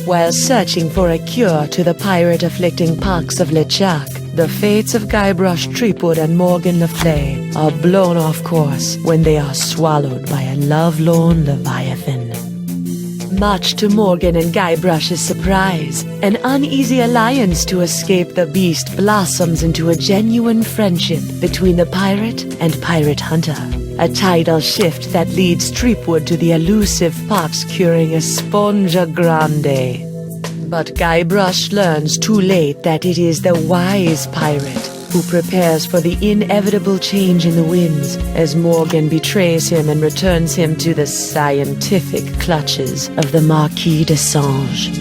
While searching for a cure to the pirate-afflicting pox of LeChuck, the fates of Guybrush Threepwood and Morgan Le Fay are blown off course when they are swallowed by a lovelorn Leviathan. Much to Morgan and Guybrush's surprise, an uneasy alliance to escape the beast blossoms into a genuine friendship between the pirate and pirate hunter. A tidal shift that leads Tripwood to the elusive pox-curing Esponja Grande. But Guybrush learns too late that it is the wise pirate who prepares for the inevitable change in the winds as Morgan betrays him and returns him to the scientific clutches of the Marquis de Sange.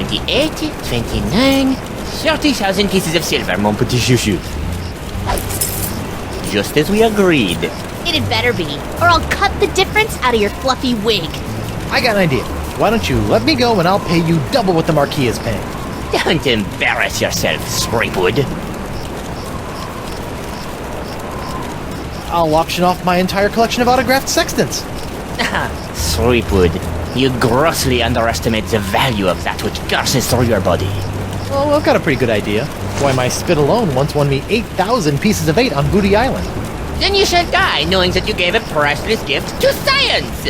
$28, $29, 30,000 pieces of silver, mon petit chouchou. Just as we agreed. It had better be, or I'll cut the difference out of your fluffy wig. I got an idea. Why don't you let me go and I'll pay you double what the Marquis is paying. Don't embarrass yourself, Tripwood. I'll auction off my entire collection of autographed sextants. Tripwood, you grossly underestimate the value of that which courses through your body. Well, I've got a pretty good idea. Why, my spit alone once won me 8,000 pieces of 8 on Booty Island. Then you shall die knowing that you gave a priceless gift to science!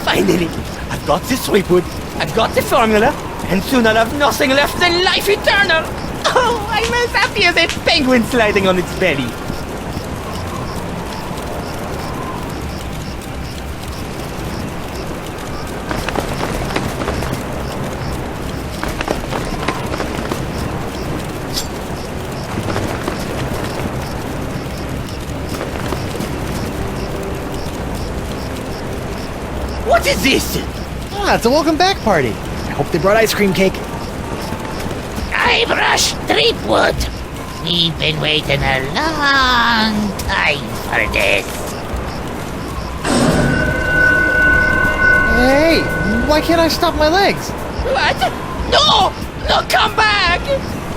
Finally! I've got this, Tripwood. I've got the formula, and soon I'll have nothing left than life eternal! Oh, I'm as happy as a penguin sliding on its belly. What is this? Ah, it's a welcome back party. I hope they brought ice cream cake. Guybrush Threepwood. We've been waiting a long time for this. Hey, why can't I stop my legs? What? No! No, come back!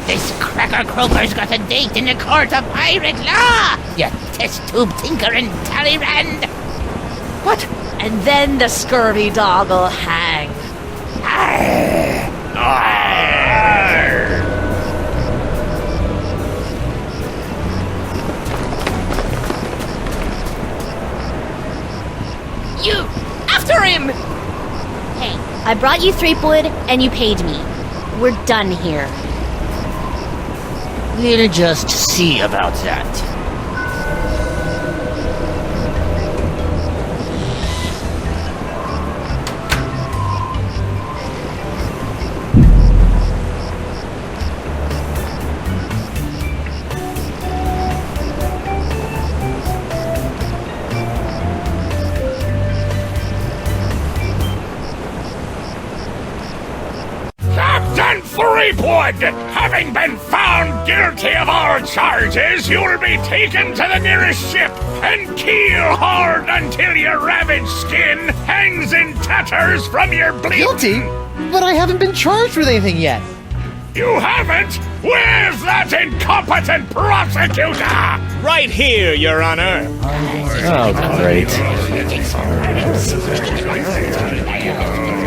This cracker croaker's got a date in the court of pirate law, you test tube tinker and Talleyrand. What? And then the scurvy dog will hang. Arr! Arr! You! After him! Hey, I brought you Threepwood, and you paid me. We're done here. We'll just see about that. Threepwood, having been found guilty of all charges, you'll be taken to the nearest ship and keel hard until your ravaged skin hangs in tatters from your bleeding. Guilty? But I haven't been charged with anything yet. You haven't? Where's that incompetent prosecutor? Right here, Your Honor. Oh, great.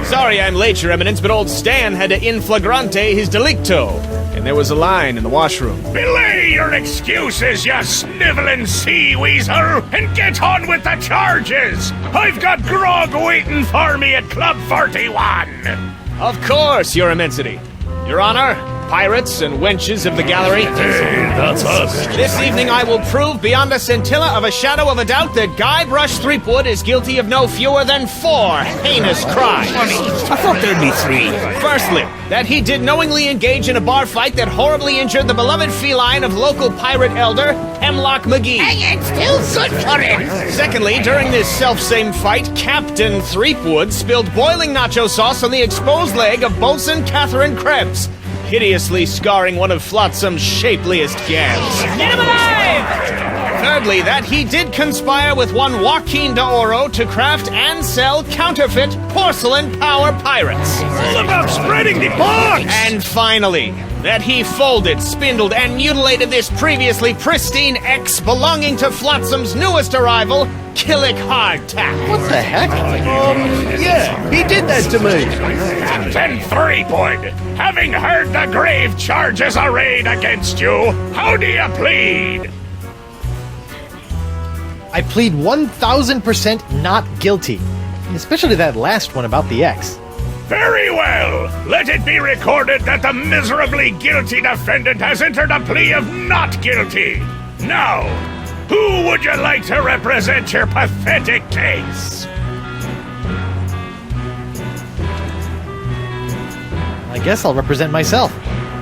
Sorry I'm late, Your Eminence, but old Stan had to in flagrante his delicto, and there was a line in the washroom. Belay your excuses, you sniveling sea weasel, and get on with the charges! I've got grog waiting for me at Club 41! Of course, Your Immensity. Your Honor, pirates and wenches of the gallery. Hey, that's us. This evening I will prove beyond a scintilla of a shadow of a doubt that Guybrush Threepwood is guilty of no fewer than 4 heinous crimes. I thought there'd be 3. Firstly, that he did knowingly engage in a bar fight that horribly injured the beloved feline of local pirate elder, Hemlock McGee. And it's still good for him. Secondly, during this self-same fight, Captain Threepwood spilled boiling nacho sauce on the exposed leg of Bosun Catherine Krebs, hideously scarring one of Flotsam's shapeliest gams. Get him alive! Thirdly, that he did conspire with one Joaquin de Oro to craft and sell counterfeit porcelain power pirates. All about spreading the box! And finally, that he folded, spindled, and mutilated this previously pristine ex belonging to Flotsam's newest arrival, Killick Hardtack. What the heck? Yeah, he did that to me. Captain Threepwood, having heard the grave charges arrayed against you, how do you plead? I plead 1000% not guilty. Especially that last one about the ex. Very well. Let it be recorded that the miserably guilty defendant has entered a plea of not guilty. Now, who would you like to represent your pathetic case? I guess I'll represent myself.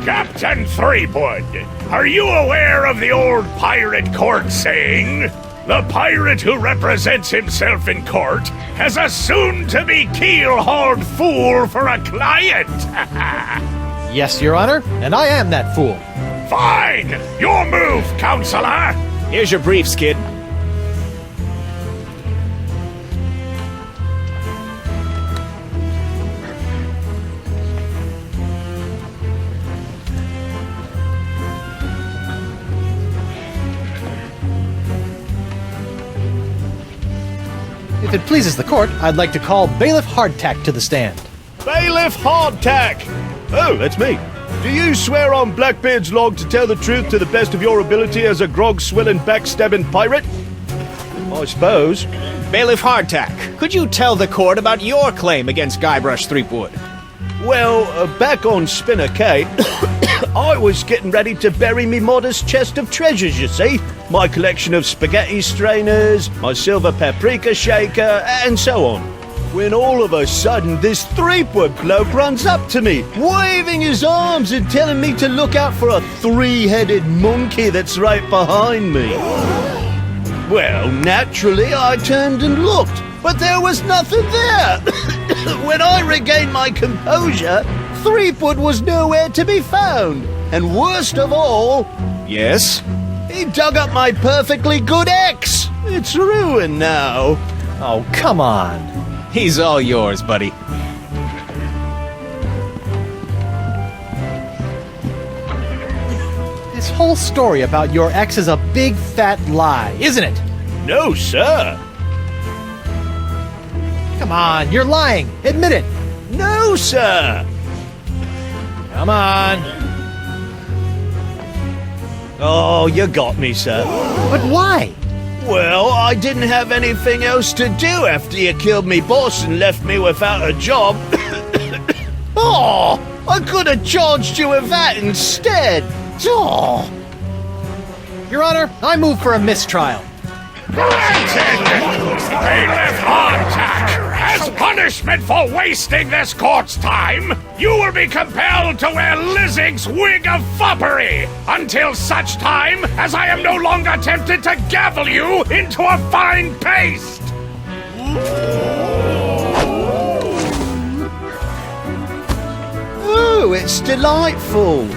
Captain Threepwood, are you aware of the old pirate court saying? The pirate who represents himself in court has a soon-to-be keel-hauled fool for a client. Yes, Your Honor, and I am that fool. Fine! Your move, Counselor! Here's your briefs, kid. If it pleases the court, I'd like to call Bailiff Hardtack to the stand. Bailiff Hardtack! Oh, that's me. Do you swear on Blackbeard's log to tell the truth to the best of your ability as a grog-swilling, backstabbing pirate? I suppose. Bailiff Hardtack, could you tell the court about your claim against Guybrush Threepwood? Well, back on Spinner Cay, I was getting ready to bury me modest chest of treasures, you see. My collection of spaghetti strainers, my silver paprika shaker, and so on. When all of a sudden, this Threepwood bloke runs up to me, waving his arms and telling me to look out for a 3-headed monkey that's right behind me. Well, naturally, I turned and looked, but there was nothing there. When I regained my composure, Threepwood was nowhere to be found. And worst of all... Yes? He dug up my perfectly good ex. It's ruined now. Oh, come on. He's all yours, buddy. This whole story about your ex is a big fat lie, isn't it? No, sir. Come on, you're lying. Admit it. No, sir. Come on. Oh, you got me, sir. But why? Well, I didn't have anything else to do after you killed me boss and left me without a job. Oh, I could have charged you with that instead. Oh. Your Honor, I move for a mistrial. Granted! Bailiff Hardtack, as punishment for wasting this court's time, you will be compelled to wear Lizzig's wig of foppery until such time as I am no longer tempted to gavel you into a fine paste! Oh, it's delightful.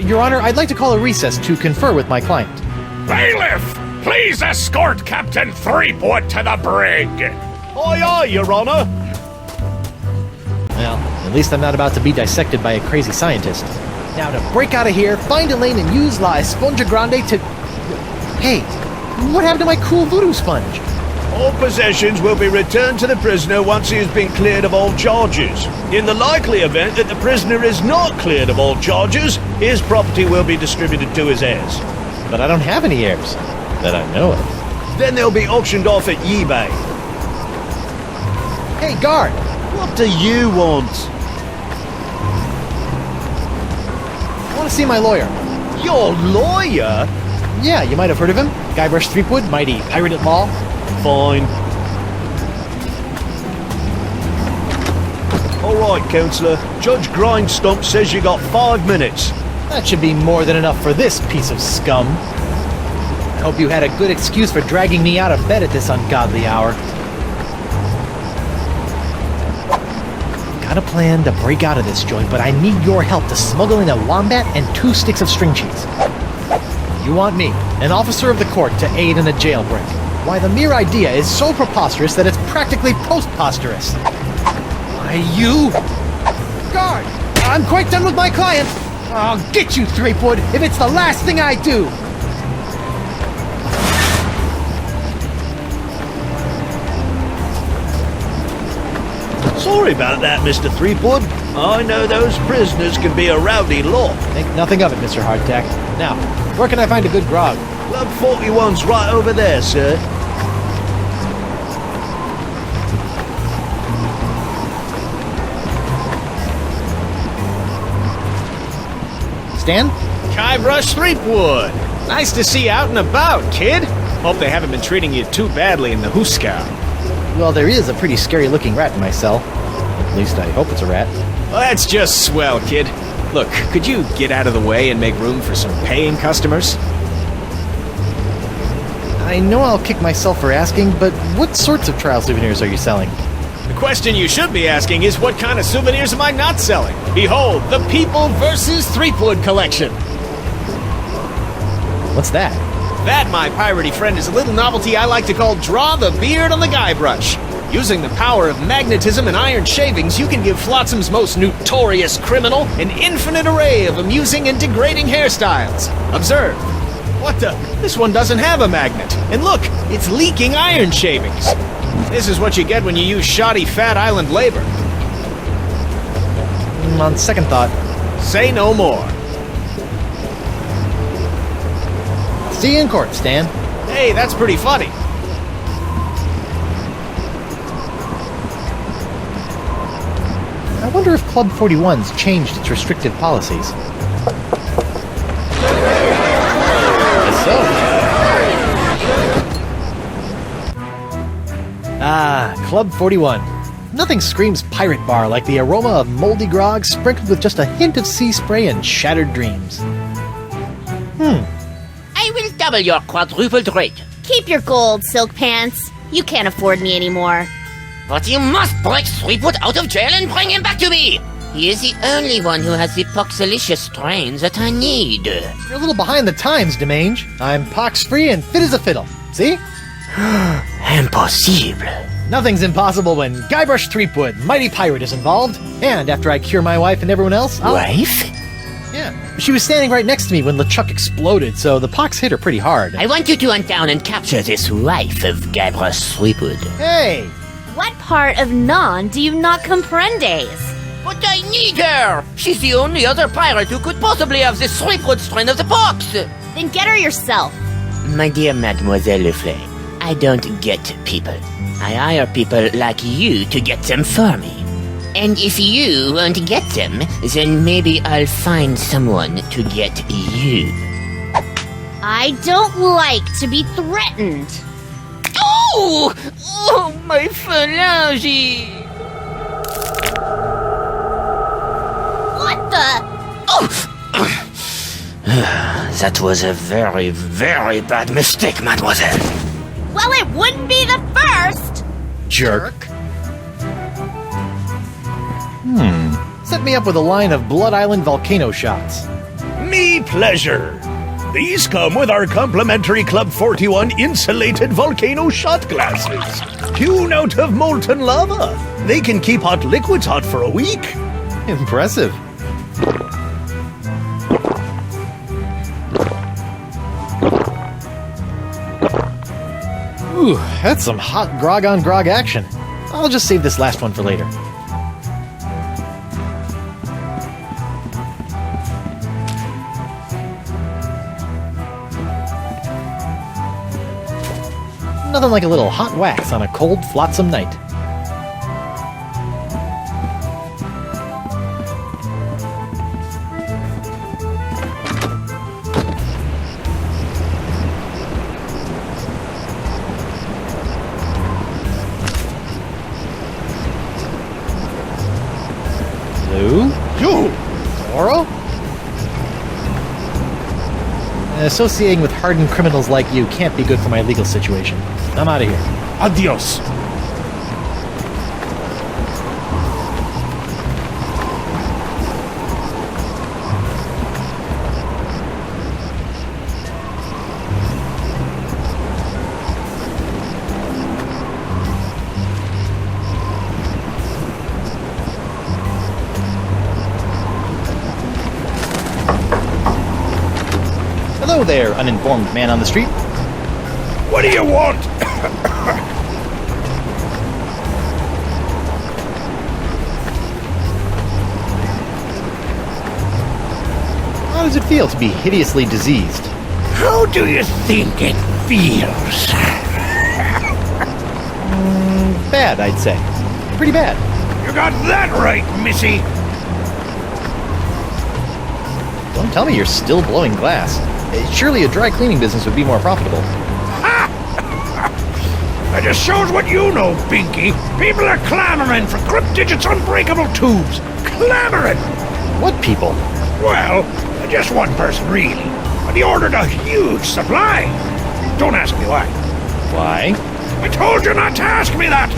Your Honor, I'd like to call a recess to confer with my client. Bailiff, please escort Captain Threepwood to the brig! Aye, aye, Your Honor. Well, at least I'm not about to be dissected by a crazy scientist. Now to break out of here, find Elaine and use La Esponja Grande to... Hey, what happened to my cool voodoo sponge? All possessions will be returned to the prisoner once he has been cleared of all charges. In the likely event that the prisoner is not cleared of all charges, his property will be distributed to his heirs. But I don't have any heirs. That I know of. Then they'll be auctioned off at eBay. Hey, guard! What do you want? I want to see my lawyer. Your lawyer? Yeah, you might have heard of him. Guybrush Threepwood, mighty pirate at law. Fine. All right, Counselor. Judge Grindstump says you got 5 minutes. That should be more than enough for this piece of scum. I hope you had a good excuse for dragging me out of bed at this ungodly hour. Got a plan to break out of this joint, but I need your help to smuggle in a wombat and 2 sticks of string cheese. You want me, an officer of the court, to aid in a jailbreak. Why, the mere idea is so preposterous that it's practically postposterous. Why, you... Guard! I'm quite done with my client! I'll get you, Threepwood, if it's the last thing I do! Sorry about that, Mr. Threepwood. I know those prisoners can be a rowdy lot. Think nothing of it, Mr. Hardtack. Now, where can I find a good grog? Club 41's right over there, sir. Stan? Guybrush Threepwood. Nice to see you out and about, kid. Hope they haven't been treating you too badly in the hoosegow. Well, there is a pretty scary-looking rat in my cell. At least I hope it's a rat. Well, that's just swell, kid. Look, could you get out of the way and make room for some paying customers? I know I'll kick myself for asking, but what sorts of trial souvenirs are you selling? The question you should be asking is, what kind of souvenirs am I not selling? Behold, the People vs. Threepwood collection. What's that? That, my piratey friend, is a little novelty I like to call Draw the Beard on the Guybrush. Using the power of magnetism and iron shavings, you can give Flotsam's most notorious criminal an infinite array of amusing and degrading hairstyles. Observe. What the? This one doesn't have a magnet. And look, it's leaking iron shavings. This is what you get when you use shoddy Fat Island labor. On second thought. Say no more. See you in court, Stan. Hey, that's pretty funny. I wonder if Club 41's changed its restrictive policies. Guess so. Ah, Club 41. Nothing screams pirate bar like the aroma of moldy grog sprinkled with just a hint of sea spray and shattered dreams. I will double your quadrupled rate. Keep your gold, Silk Pants. You can't afford me anymore. But you must break Threepwood out of jail and bring him back to me. He is the only one who has the poxalicious strains that I need. You're a little behind the times, Demange. I'm pox-free and fit as a fiddle. See? Impossible. Nothing's impossible when Guybrush Threepwood, mighty pirate, is involved. And after I cure my wife and everyone else, Wife? Yeah. She was standing right next to me when LeChuck exploded, so the pox hit her pretty hard. I want you to hunt down and capture this wife of Guybrush Threepwood. Hey! What part of non do you not comprendes? But I need her! She's the only other pirate who could possibly have the Threepwood strain of the pox! Then get her yourself. My dear Mademoiselle Leflay, I don't get people. I hire people like you to get them for me. And if you won't get them, then maybe I'll find someone to get you. I don't like to be threatened. Oh! Oh, my phalange! What the? Oh! That was a very, very bad mistake, mademoiselle. Well, it wouldn't be the first. Jerk. Set me up with a line of Blood Island volcano shots. Me pleasure. These come with our complimentary Club 41 insulated volcano shot glasses. Hewn out of molten lava. They can keep hot liquids hot for a week. Impressive. Ooh, That's some hot grog-on-grog action. I'll just save this last one for later. Nothing like a little hot wax on a cold, flotsam night. Lou? You! Oro? Associating with hardened criminals like you can't be good for my legal situation. I'm out of here. Adios. Hello there, uninformed man on the street. What do you want? How does it feel to be hideously diseased? How do you think it feels? Bad, I'd say. Pretty bad. You got that right, missy. Don't tell me you're still blowing glass. Surely a dry cleaning business would be more profitable. That just shows what you know, Binky. People are clamoring for Grip Digit's unbreakable tubes. Clamoring! What people? Well, just one person, really. But he ordered a huge supply. Don't ask me why. Why? I told you not to ask me that!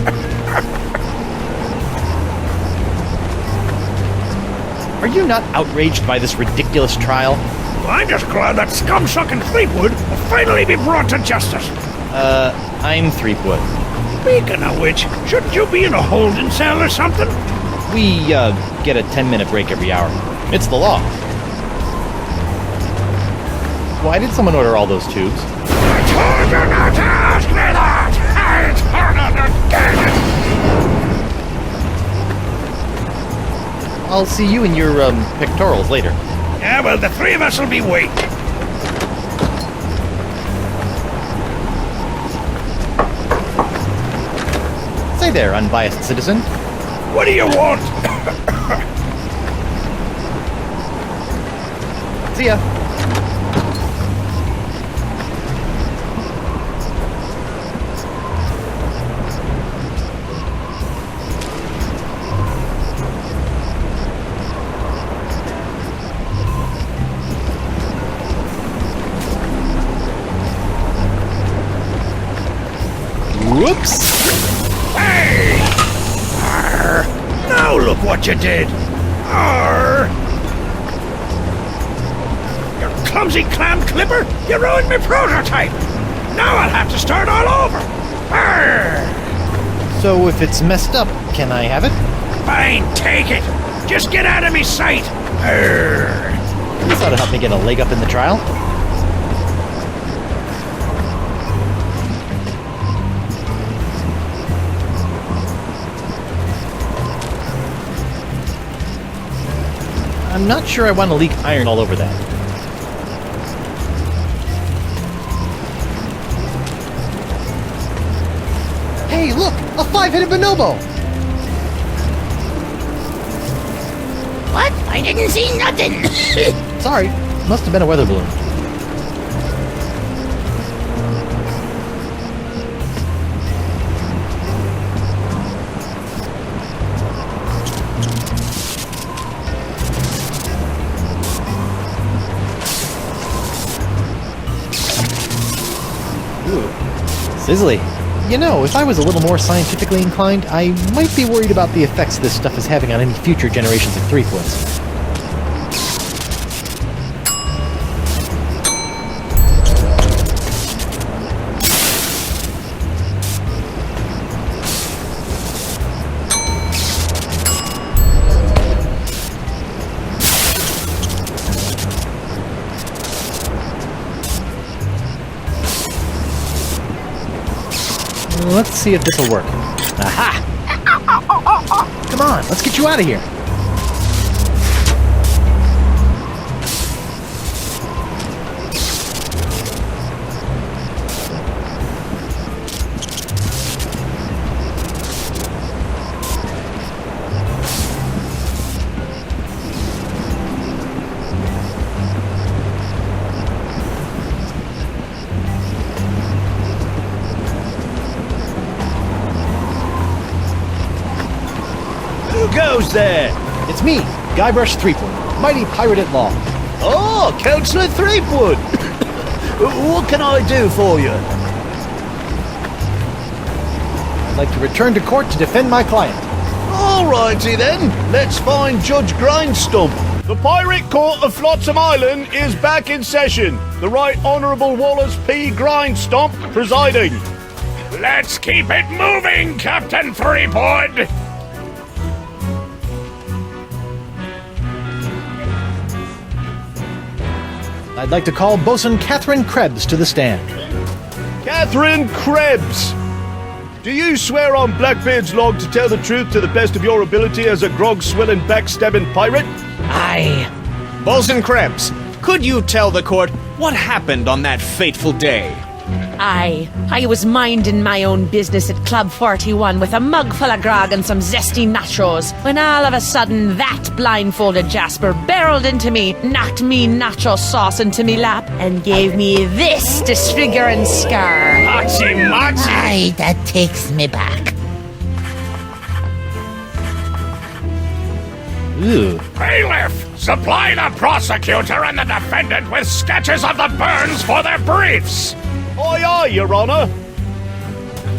Are you not outraged by this ridiculous trial? I'm just glad that scum-sucking Threepwood will finally be brought to justice. I'm Threepwood. Speaking of which, shouldn't you be in a holding cell or something? We, get a 10-minute break every hour. It's the law. Why did someone order all those tubes? I told you not to ask me that! I told you again! I'll see you in your, pectorals later. Yeah, well, the three of us will be waiting. Say there, unbiased citizen. What do you want? See ya. Whoops! Hey! Arr! Now look what you did! Arr! You clumsy clam clipper! You ruined my prototype! Now I'll have to start all over! Arr! So if it's messed up, can I have it? Fine, take it! Just get out of me sight! Arr! This ought to help me get a leg up in the trial. I'm not sure I want to leak iron all over that. Hey, look! A 5-headed bonobo! What? I didn't see nothing. Sorry, must have been a weather balloon. Sizzly. You know, if I was a little more scientifically inclined, I might be worried about the effects this stuff is having on any future generations of Threepwoods. let's see if this'll work. Aha! Come on, let's get you out of here. Who goes there? It's me, Guybrush Threepwood, mighty pirate at law. Oh, Councillor Threepwood. What can I do for you? I'd like to return to court to defend my client. Alrighty then, let's find Judge Grindstump. The Pirate Court of Flotsam Island is back in session. The Right Honourable Wallace P. Grindstump presiding. Let's keep it moving, Captain Threepwood! I'd like to call Bosun Catherine Krebs to the stand. Catherine Krebs. Do you swear on Blackbeard's log to tell the truth to the best of your ability as a grog-swilling, backstabbing pirate? Aye. Bosun Krebs, could you tell the court what happened on that fateful day? I was minding my own business at Club 41 with a mug full of grog and some zesty nachos, when all of a sudden that blindfolded Jasper barreled into me, knocked me nacho sauce into me lap, and gave me this disfiguring scar. Machi machi! Aye, that takes me back. Ooh. Bailiff, supply the prosecutor and the defendant with sketches of the burns for their briefs! Aye, aye, Your Honour.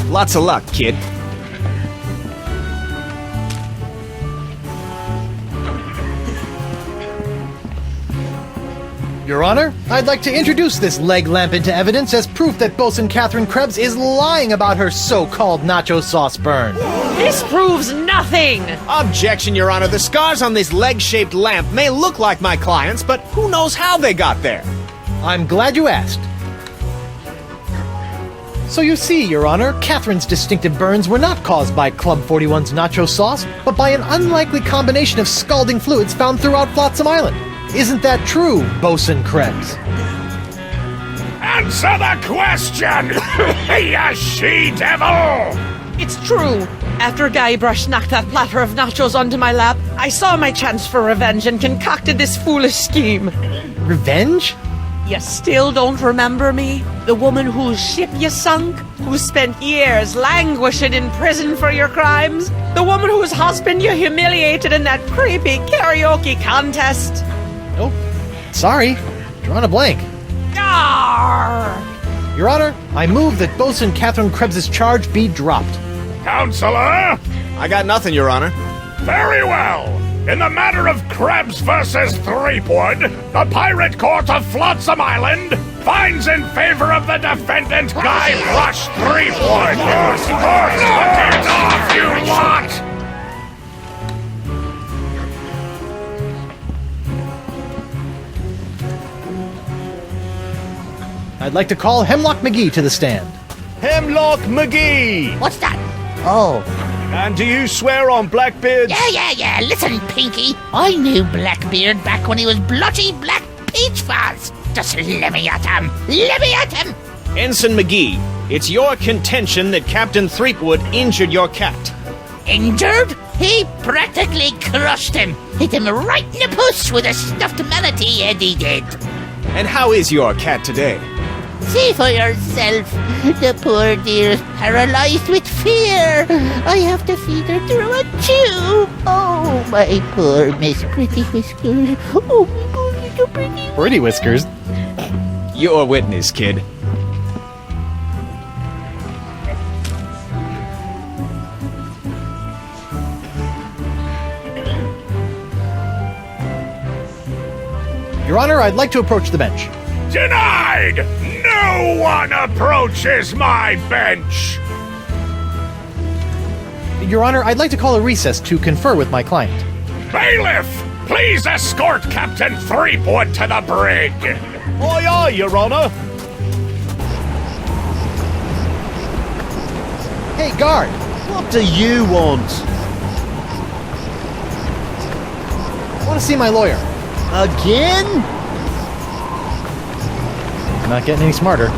Lots of luck, kid. Your Honor, I'd like to introduce this leg lamp into evidence as proof that Bosun Catherine Krebs is lying about her so-called nacho sauce burn. This proves nothing! Objection, Your Honor. The scars on this leg-shaped lamp may look like my client's, but who knows how they got there? I'm glad you asked. So you see, Your Honor, Catherine's distinctive burns were not caused by Club 41's nacho sauce, but by an unlikely combination of scalding fluids found throughout Flotsam Island. Isn't that true, Bosun Krebs? Answer the question, you she-devil! It's true. After Guybrush knocked that platter of nachos onto my lap, I saw my chance for revenge and concocted this foolish scheme. Revenge? You still don't remember me? The woman whose ship you sunk? Who spent years languishing in prison for your crimes? The woman whose husband you humiliated in that creepy karaoke contest? Oh, sorry. Drawing a blank. Arr! Your Honor, I move that Bosun Catherine Krebs' charge be dropped. Counselor? I got nothing, Your Honor. Very well. In the matter of Krebs versus Threepwood, the Pirate Court of Flotsam Island finds in favor of the defendant, Guybrush Threepwood. Knock it off, you lot! I'd like to call Hemlock McGee to the stand. Hemlock McGee. What's that? Oh. And do you swear on Blackbeard's... Yeah. Listen, Pinky. I knew Blackbeard back when he was blotchy black peach fuzz. Just let me at him. Ensign McGee, it's your contention that Captain Threepwood injured your cat. Injured? He practically crushed him. Hit him right in the puss with a stuffed manatee, Eddie did. And how is your cat today? See for yourself. The poor dear is paralyzed with fear. I have to feed her through a tube. Oh, my poor Miss Pretty Whiskers. Oh, my poor little Pretty. Pretty Whiskers? You're a witness, kid. Your Honor, I'd like to approach the bench. Denied! No one approaches my bench! Your Honor, I'd like to call a recess to confer with my client. Bailiff, please escort Captain Threepwood to the brig. Aye, aye, Your Honour. Hey, guard! What do you want? I want to see my lawyer. Again? I'm not getting any smarter.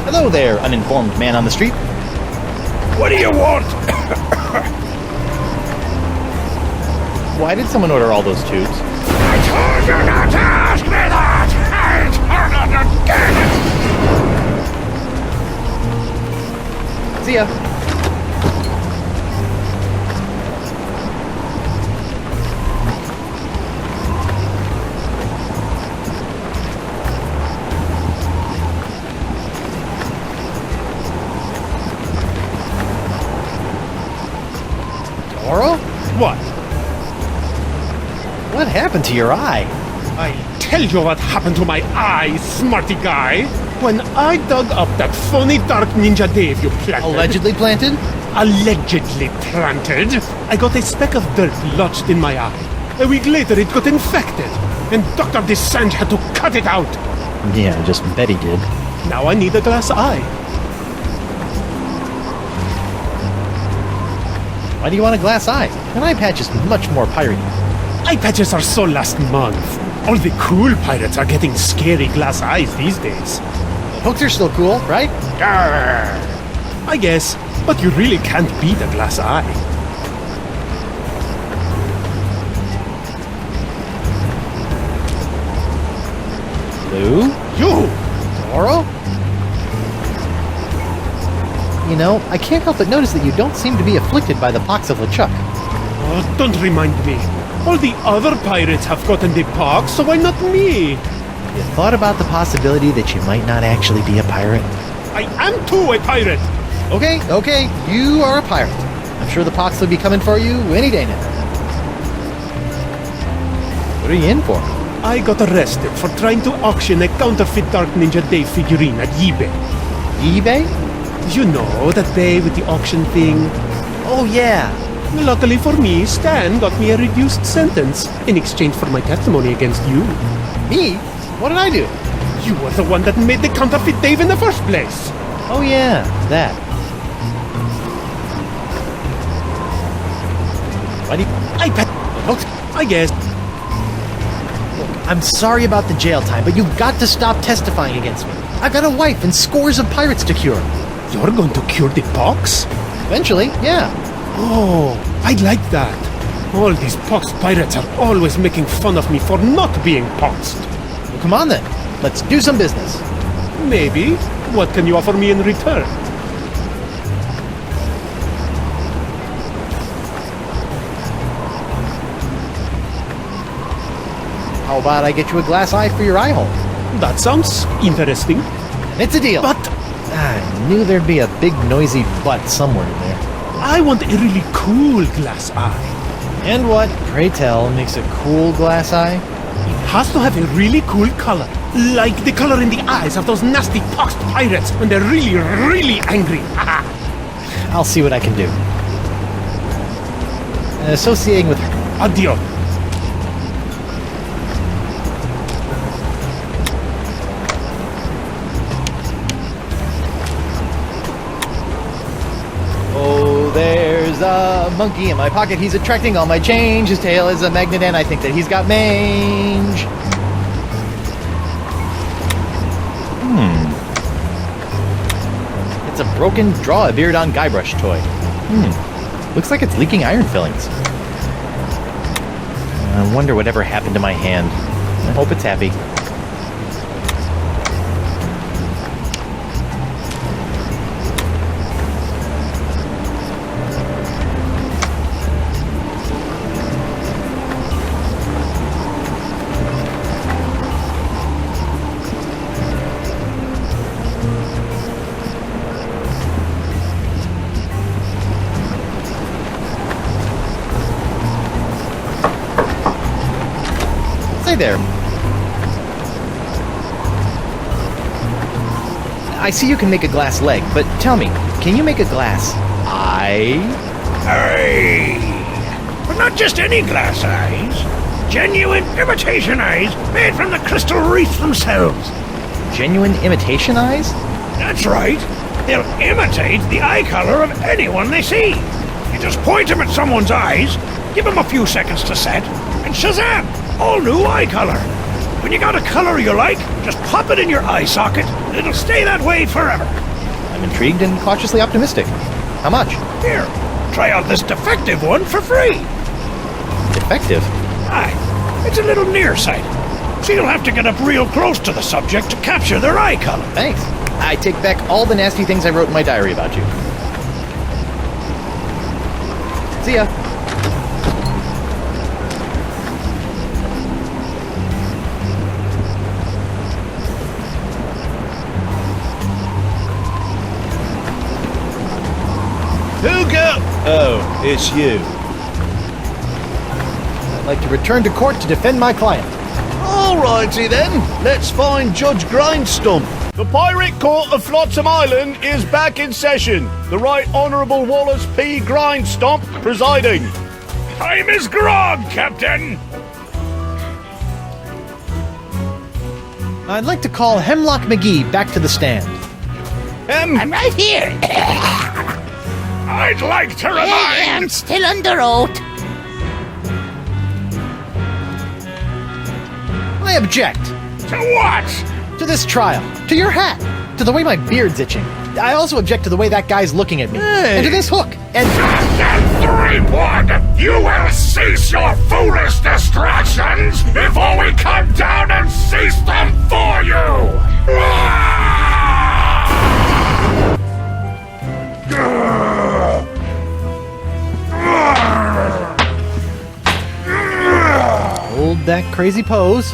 Hello there, uninformed man on the street. What do you want? Why did someone order all those tubes? I told you not to ask me that! I'll turn it again! See ya. Doro? What? What happened to your eye? I tell you what happened to my eye, smarty guy. When I dug up that phony Dark Ninja Dave you planted... Allegedly planted? Allegedly planted. I got a speck of dirt lodged in my eye. A week later it got infected. And Dr. Desange had to cut it out. Yeah, just bet he did. Now I need a glass eye. Why do you want a glass eye? An eye patch is much more piratey. Eye patches are so last month. All the cool pirates are getting scary glass eyes these days. Hooks are still cool, right? Arr. I guess, but you really can't beat a glass eye. Lou? You! Doro? You know, I can't help but notice that you don't seem to be afflicted by the pox of LeChuck. Oh, don't remind me. All the other pirates have gotten the pox, so why not me? You thought about the possibility that you might not actually be a pirate? I am too a pirate. Okay, you are a pirate. I'm sure the pox will be coming for you any day now. What are you in for? I got arrested for trying to auction a counterfeit Dark Ninja Dave figurine at eBay. eBay? You know, that day with the auction thing. Oh yeah. Luckily for me, Stan got me a reduced sentence in exchange for my testimony against you. Me? What did I do? You were the one that made the counterfeit Dave in the first place. Oh yeah, that. Why do you... I guess. I'm sorry about the jail time, but you've got to stop testifying against me. I've got a wife and scores of pirates to cure. You're going to cure the pox? Eventually, yeah. Oh, I'd like that. All these pox pirates are always making fun of me for not being poxed. Well, come on then. Let's do some business. Maybe. What can you offer me in return? How about I get you a glass eye for your eye hole? That sounds interesting. It's a deal. But I knew there'd be a big noisy butt somewhere in there. I want a really cool glass eye. And what, pray tell, makes a cool glass eye? It has to have a really cool color. Like the color in the eyes of those nasty poxed pirates when they're really, really angry. I'll see what I can do. Associating with Adio. Oh, there's a monkey in my pocket. He's attracting all my change. His tail is a magnet, and I think that he's got mange. It's a broken draw-a-beard on Guybrush toy. Looks like it's leaking iron fillings. I wonder whatever happened to my hand. I hope it's happy. Say there. I see you can make a glass leg, but tell me, can you make a glass eye? Aye. But not just any glass eyes. Genuine imitation eyes made from the crystal wreath themselves. Genuine imitation eyes? That's right. They'll imitate the eye color of anyone they see. You just point them at someone's eyes, give them a few seconds to set, and shazam! All new eye color. When you got a color you like, just pop it in your eye socket, and it'll stay that way forever. I'm intrigued and cautiously optimistic. How much? Here, try out this defective one for free. Defective? Aye, it's a little nearsighted, so you'll have to get up real close to the subject to capture their eye color. Thanks. I take back all the nasty things I wrote in my diary about you. See ya. Who go? Oh, it's you. I'd like to return to court to defend my client. Alrighty then, let's find Judge Grindstump. The Pirate Court of Flotsam Island is back in session. The Right Honourable Wallace P. Grindstump presiding. Time is grog, Captain. I'd like to call Hemlock McGee back to the stand. I'm right here. I'd like to I am remind... still under oath. I object To what? to this trial, to your hat, to the way my beard's itching. I also object to the way that guy's looking at me, and to this hook, and... Captain Threepwood, you will cease your foolish distractions before we come down and cease them for you! Hold that crazy pose.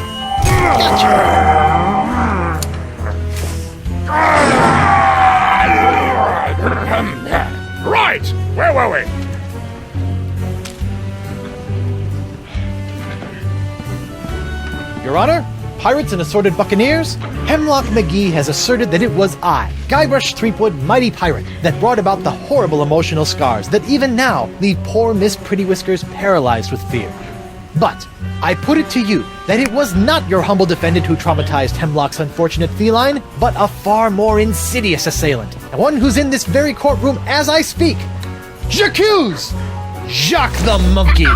Right! Where were we? Your Honor, pirates and assorted buccaneers, Hemlock McGee has asserted that it was I, Guybrush Threepwood, mighty pirate, that brought about the horrible emotional scars that even now leave poor Miss Pretty Whiskers paralyzed with fear. But I put it to you that it was not your humble defendant who traumatized Hemlock's unfortunate feline, but a far more insidious assailant, and one who's in this very courtroom as I speak. J'accuse Jacques the Monkey.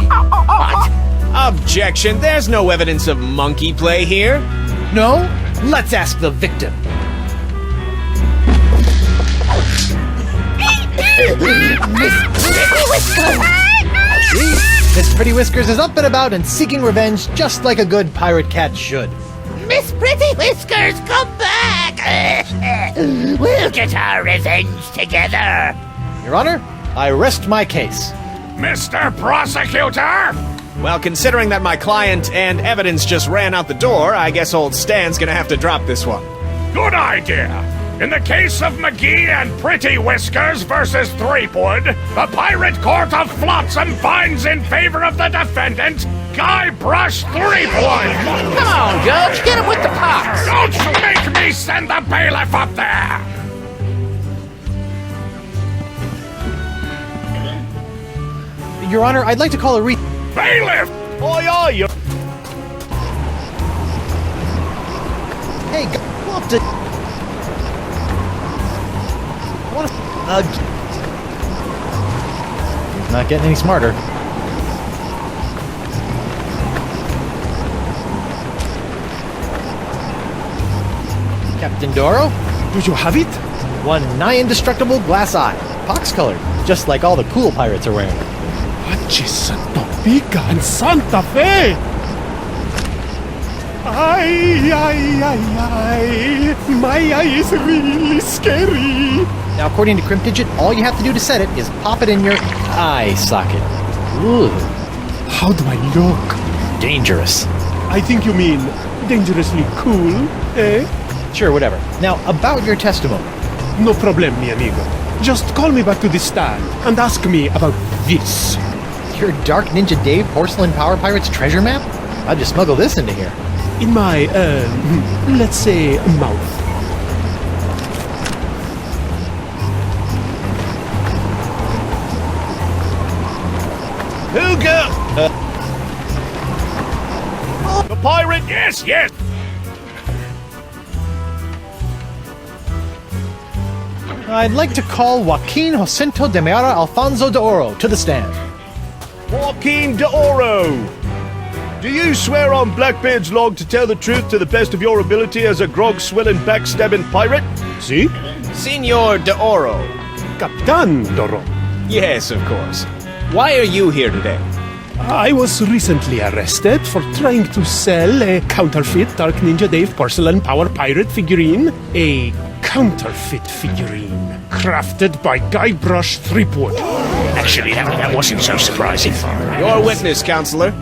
Objection, there's no evidence of monkey play here. No? Let's ask the victim. Miss Pretty Whiskers is up and about and seeking revenge just like a good pirate cat should. Miss Pretty Whiskers, come back! We'll get our revenge together. Your Honor, I rest my case. Mr. Prosecutor! Well, considering that my client and evidence just ran out the door, I guess old Stan's gonna have to drop this one. Good idea. In the case of McGee and Pretty Whiskers versus Threepwood, the Pirate Court of Flotsam finds in favor of the defendant, Guybrush Threepwood. Come on, Judge, get him with the pox. Don't make me send the bailiff up there. Your Honor, I'd like to call a Bailiff! Aye, aye, you. Hey, what the... What He's not getting any smarter. Captain Doro? Do you have it? One nigh indestructible glass eye. Pox-colored, just like all the cool pirates are wearing. Santa Pica and Santa Fe! Ay, ay, ay, ay. My eye is really scary. Now, according to Crimp Digit, all you have to do to set it is pop it in your eye socket. Ooh, How do I look? dangerous. I think you mean dangerously cool, eh? Sure, whatever. Now, about your testimony. No problem, mi amigo. Just call me back to the stand and ask me about this. Your Dark Ninja Dave Porcelain Power Pirates treasure map? I'd just smuggle this into here. In my, let's say, mouth. Hooga! The pirate! Yes. I'd like to call Joaquin Jacinto de Meara Alfonso de Oro to the stand. Joaquin de Oro! Do you swear on Blackbeard's log to tell the truth to the best of your ability as a grog-swilling, backstabbing pirate? Si? Senor de Oro. Captain Doro. Yes, of course. Why are you here today? I was recently arrested for trying to sell a counterfeit Dark Ninja Dave porcelain power pirate figurine. A counterfeit figurine crafted by Guybrush Threepwood. Actually, that wasn't so surprising. Your witness, counselor.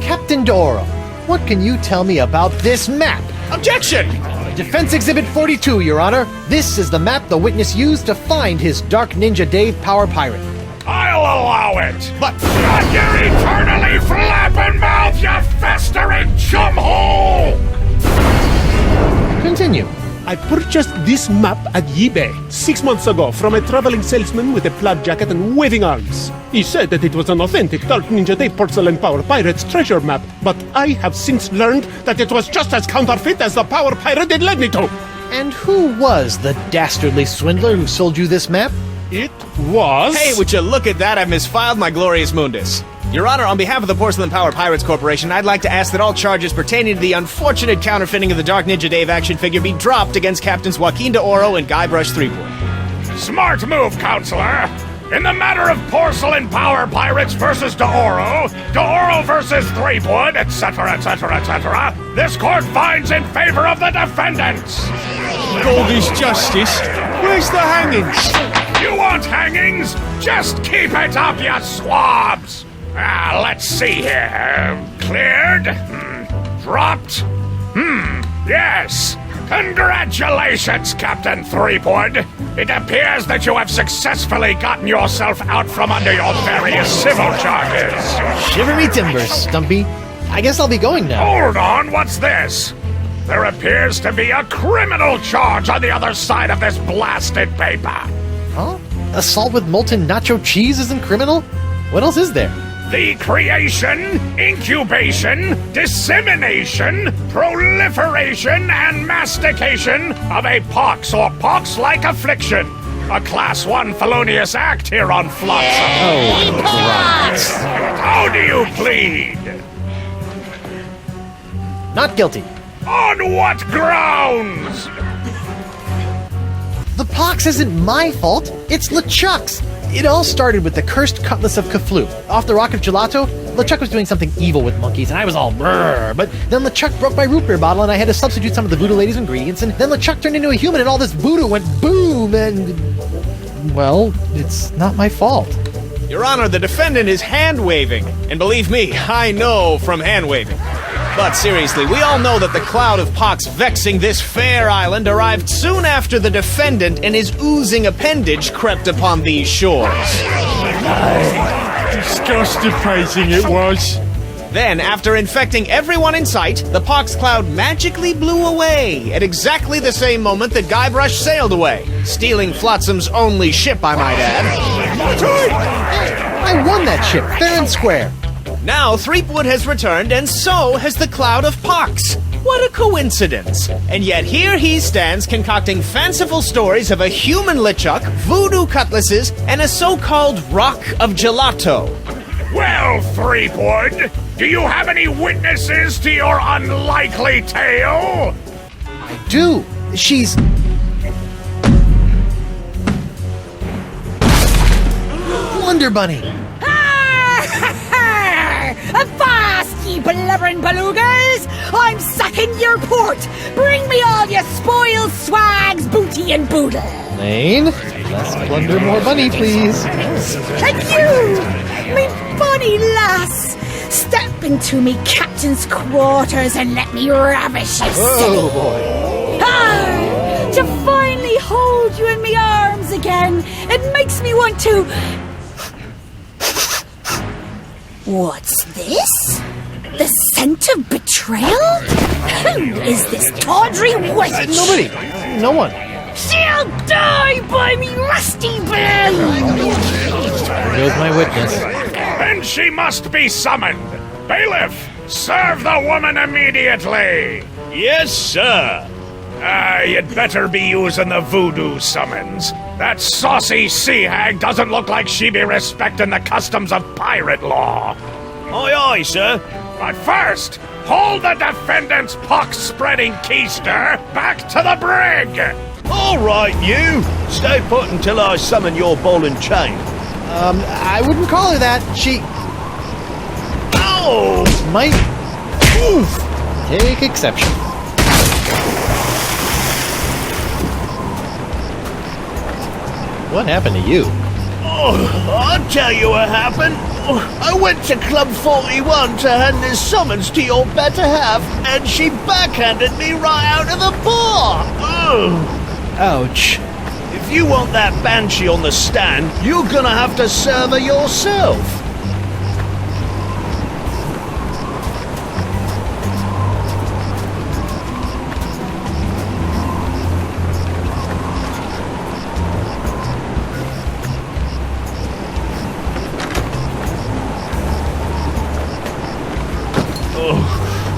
Captain de Oro, what can you tell me about this map? Objection! Defense Exhibit 42, Your Honor. This is the map the witness used to find his Dark Ninja Dave Power Pirate. I'll allow it. But not your eternally flapping mouth, you festering chumhole! Continue. I purchased this map at eBay 6 months ago from a traveling salesman with a plaid jacket and waving arms. He said that it was an authentic Dark Ninja Dave Porcelain Power Pirate's treasure map, but I have since learned that it was just as counterfeit as the Power Pirate it led me to. And who was the dastardly swindler who sold you this map? It was... Hey, would you look at that? I've misfiled my glorious mundus. Your Honor, on behalf of the Porcelain Power Pirates Corporation, I'd like to ask that all charges pertaining to the unfortunate counterfeiting of the Dark Ninja Dave action figure be dropped against Captains Joaquin de Oro and Guybrush Threepwood. Smart move, counselor. In the matter of Porcelain Power Pirates versus de Oro versus Threepwood, etc., this court finds in favor of the defendants. Gold is justice. Where's the hangings? You want hangings? Just keep it up, you swabs! Let's see here. Cleared? Dropped? Yes. Congratulations, Captain Threepwood. It appears that you have successfully gotten yourself out from under your various civil charges. Shiver me timbers, Stumpy. I guess I'll be going now. Hold on, what's this? There appears to be a criminal charge on the other side of this blasted paper. Huh? Assault with molten nacho cheese isn't criminal? What else is there? The creation, incubation, dissemination, proliferation, and mastication of a pox or pox-like affliction. A Class 1 felonious act here on Flotsam. Oh, Christ. How do you plead? Not guilty. On what grounds? The pox isn't my fault. It's LeChuck's. It all started with the cursed cutlass of Cthulhu. Off the Rock of Gelato, LeChuck was doing something evil with monkeys, and I was all brrr. But then LeChuck broke my root beer bottle, and I had to substitute some of the voodoo lady's ingredients, and then LeChuck turned into a human, and all this voodoo went boom, and... well, it's not my fault. Your Honor, the defendant is hand-waving. And believe me, I know from hand-waving. But seriously, we all know that the cloud of pox vexing this fair island arrived soon after the defendant and his oozing appendage crept upon these shores. Constipating it was. Then, after infecting everyone in sight, the pox cloud magically blew away at exactly the same moment that Guybrush sailed away, stealing Flotsam's only ship, I might add. I won that ship, fair and square. Now Threepwood has returned, and so has the cloud of pox. What a coincidence! And yet here he stands concocting fanciful stories of a human LeChuck, voodoo cutlasses, and a so-called rock of gelato. Well, Threepwood, do you have any witnesses to your unlikely tale? I do. She's... Wonder Bunny. Avast, ye blubbering belugas! I'm sucking your port! Bring me all your spoils, swags, booty, and boodle! Lane, less plunder, more bunny, please. And you, me bonny lass! Step into me captain's quarters and let me ravish you, Oh, boy. Ah, to finally hold you in me arms again, it makes me want to... What's this? The scent of betrayal? Who is this tawdry wench? Nobody. No one. shall die by me rusty bell! There goes my witness. Then she must be summoned. Bailiff, serve the woman immediately. Yes, sir. You'd better be using the voodoo summons. That saucy sea hag doesn't look like she be respecting the customs of pirate law. Aye, aye, sir. But first, hold the defendant's pox-spreading keister back to the brig! All right, you. Stay put until I summon your ball and chain. I wouldn't call her that. She Ow! might take exception. What happened to you? Oh, I'll tell you what happened. I went to Club 41 to hand this summons to your better half, and she backhanded me right out of the bar. Ugh. Ouch. If you want that banshee on the stand, you're gonna have to serve her yourself.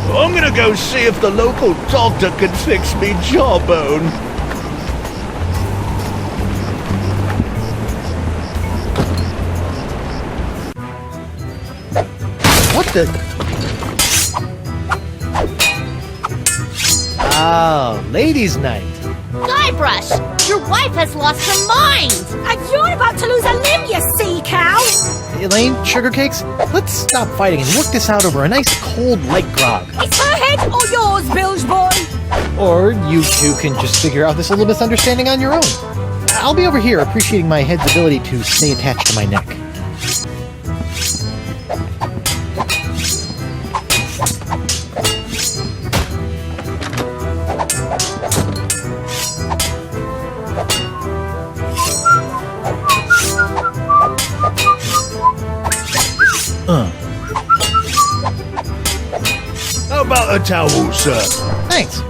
I'm gonna go see if the local doctor can fix me jawbone. What the? Oh, ladies' night. Guybrush, your wife has lost her mind. And you're about to lose a limb, you sea cow! Elaine, sugar cakes, let's stop fighting and work this out over a nice cold light grog. It's her head or yours, bilge boy! Or you two can just figure out this little misunderstanding on your own. I'll be over here appreciating my head's ability to stay attached to my neck. How about a towel, sir? Thanks.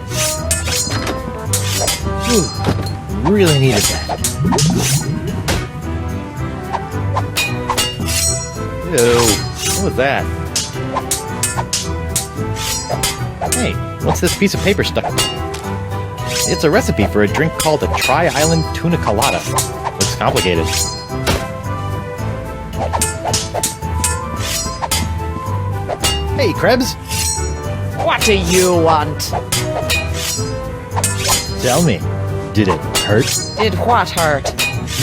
Ooh, really needed that. Ew, what was that? Hey, what's this piece of paper stuck? It's a recipe for a drink called a Tri-Island Tuna Colada. Looks complicated. Hey, Krebs. What do you want? Tell me, did it hurt Did what hurt?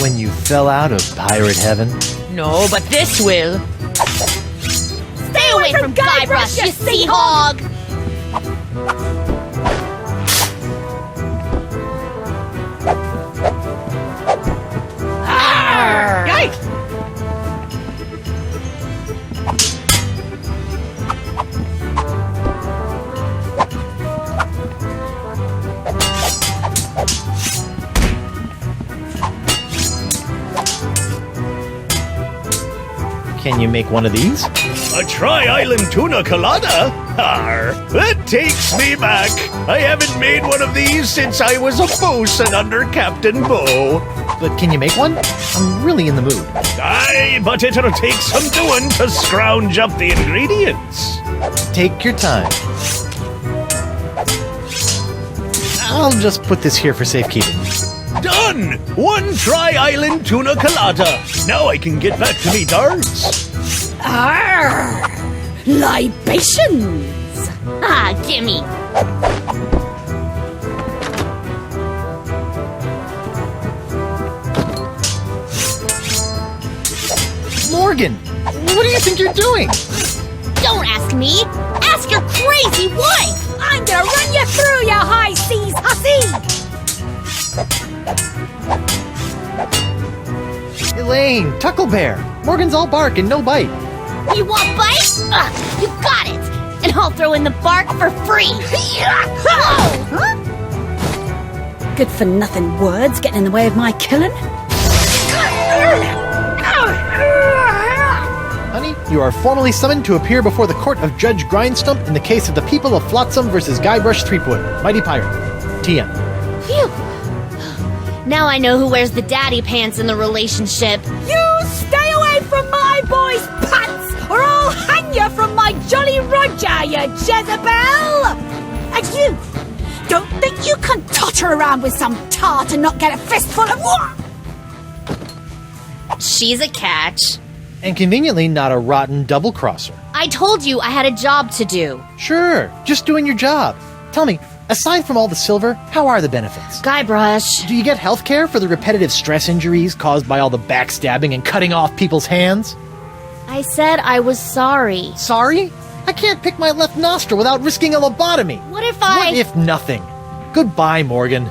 when you fell out of pirate heaven? No, but this will. Stay away from Guybrush, you sea hog! Yikes! Can you make one of these? A Tri-Island Tuna Colada? Arr, that takes me back. I haven't made one of these since I was a bosun under Captain Bo. But can you make one? I'm really in the mood. Aye, but it'll take some doing to scrounge up the ingredients. Take your time. I'll just put this here for safekeeping. Done! One Tri-Island Tuna Colada. Now I can get back to me darts. Arr! Libations! Ah, gimme. Morgan, what do you think you're doing? Don't ask me. Ask your crazy wife. I'm gonna run you through, you high seas hussy! Elaine, Tucklebear. Morgan's all bark and no bite. You want bite? You got it. And I'll throw in the bark for free. Whoa! Good for nothing words getting in the way of my killing. Honey, you are formally summoned to appear before the court of Judge Grindstump in the case of the people of Flotsam versus Guybrush Threepwood, Mighty Pirate. TM. Phew. Now I know who wears the daddy pants in the relationship. You stay away from my boy's pants, or I'll hang you from my Jolly Roger, you Jezebel! And you, don't think you can totter around with some tart and not get a fistful of what? She's a catch. And conveniently not a rotten double-crosser. I told you I had a job to do. Sure, just doing your job. Tell me, aside from all the silver, how are the benefits? Guybrush. Do you get health care for the repetitive stress injuries caused by all the backstabbing and cutting off people's hands? I said I was sorry. Sorry? I can't pick my left nostril without risking a lobotomy. What if What if nothing? Goodbye, Morgan.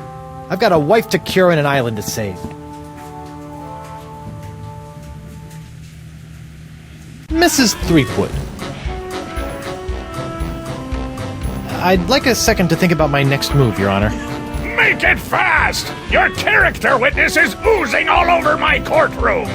I've got a wife to cure and an island to save. Mrs. Threepwood. I'd like a second to think about my next move, Your Honor. Make it fast! Your character witness is oozing all over my courtroom!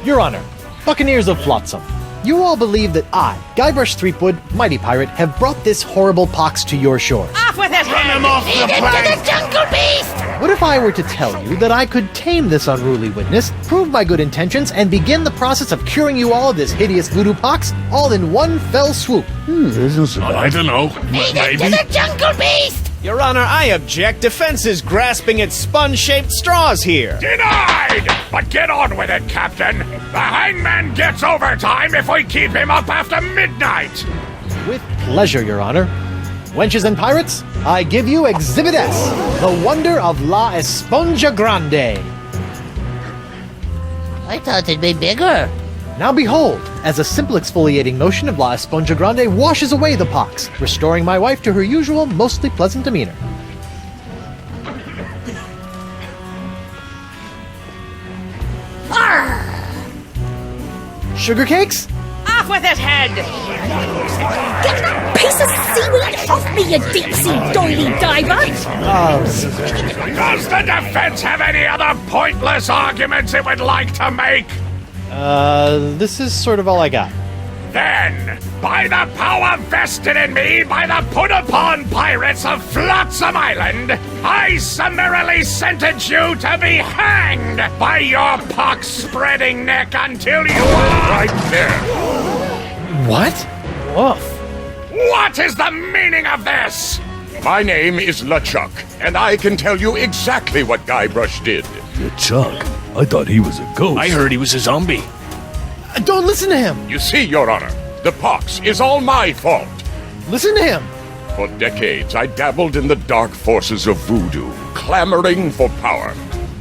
Your Honor, Buccaneers of Flotsam, you all believe that I, Guybrush Threepwood, Mighty Pirate, have brought this horrible pox to your shores. Off with it! Run him off the plank! jungle beast! What if I were to tell you that I could tame this unruly witness, prove my good intentions, and begin the process of curing you all of this hideous voodoo pox, all in one fell swoop? I don't know. Maybe. To the jungle beast! Your Honor, I object. Defense is grasping at sponge-shaped straws here. Denied! But get on with it, Captain. The hangman gets overtime if we keep him up after midnight. With pleasure, Your Honor. Wenches and pirates, I give you Exhibit S, the wonder of La Esponja Grande. I thought it'd be bigger. Now behold, as a simple exfoliating motion of La Esponja Grande washes away the pox, restoring my wife to her usual, mostly pleasant demeanor. Sugar cakes? Off with it, head! Get that piece of seaweed off me, you deep-sea doily diver! Does the defense have any other pointless arguments it would like to make? This is sort of all I got. Then, by the power vested in me by the put-upon pirates of Flotsam Island, I summarily sentence you to be hanged by your pox-spreading neck until you are... Right there. What? Woof. What is the meaning of this? My name is LeChuck, and I can tell you exactly what Guybrush did. Chuck, I thought he was a ghost. I heard he was a zombie. Don't listen to him! You see, Your Honor, the pox is all my fault. Listen to him! For decades, I dabbled in the dark forces of voodoo, clamoring for power.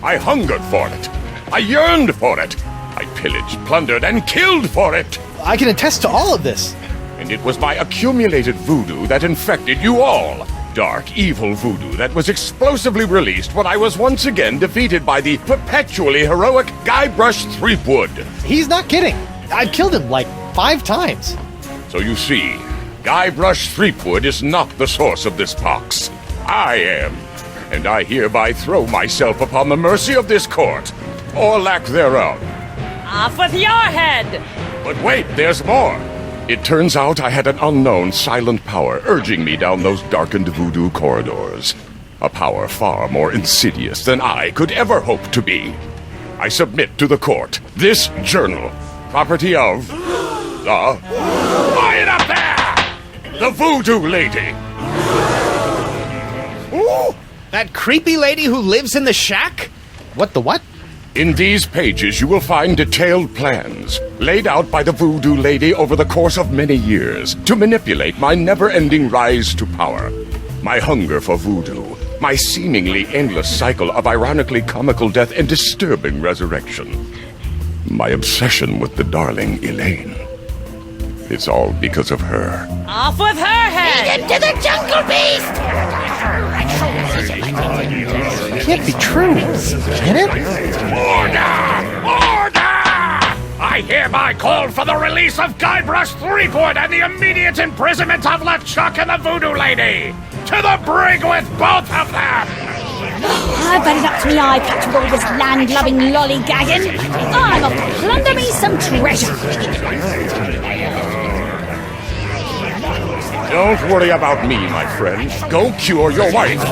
I hungered for it. I yearned for it. I pillaged, plundered, and killed for it. I can attest to all of this. And it was my accumulated voodoo that infected you all. Dark, evil voodoo that was explosively released when I was once again defeated by the perpetually heroic Guybrush Threepwood. He's not kidding. I've killed him like 5 times. So you see, Guybrush Threepwood is not the source of this pox. I am. And I hereby throw myself upon the mercy of this court, or lack thereof. Off with your head! But wait, there's more. It turns out I had an unknown silent power urging me down those darkened voodoo corridors. A power far more insidious than I could ever hope to be. I submit to the court this journal, property of the... Quiet up there! The Voodoo Lady! Ooh, that creepy lady who lives in the shack? What the what? In these pages you will find detailed plans, laid out by the Voodoo Lady over the course of many years, to manipulate my never-ending rise to power. My hunger for voodoo, my seemingly endless cycle of ironically comical death and disturbing resurrection. My obsession with the darling Elaine. It's all because of her. Off with her head! To the jungle beast! It can't be true. Can it? Order! Order! I hereby call for the release of Guybrush Threepwood and the immediate imprisonment of LeChuck and the Voodoo Lady! To the brig with both of them! I bet it up to me eye patch with all this land-loving lollygagging. I'm off to plunder me some treasure. Don't worry about me, my friend. Go cure your wife.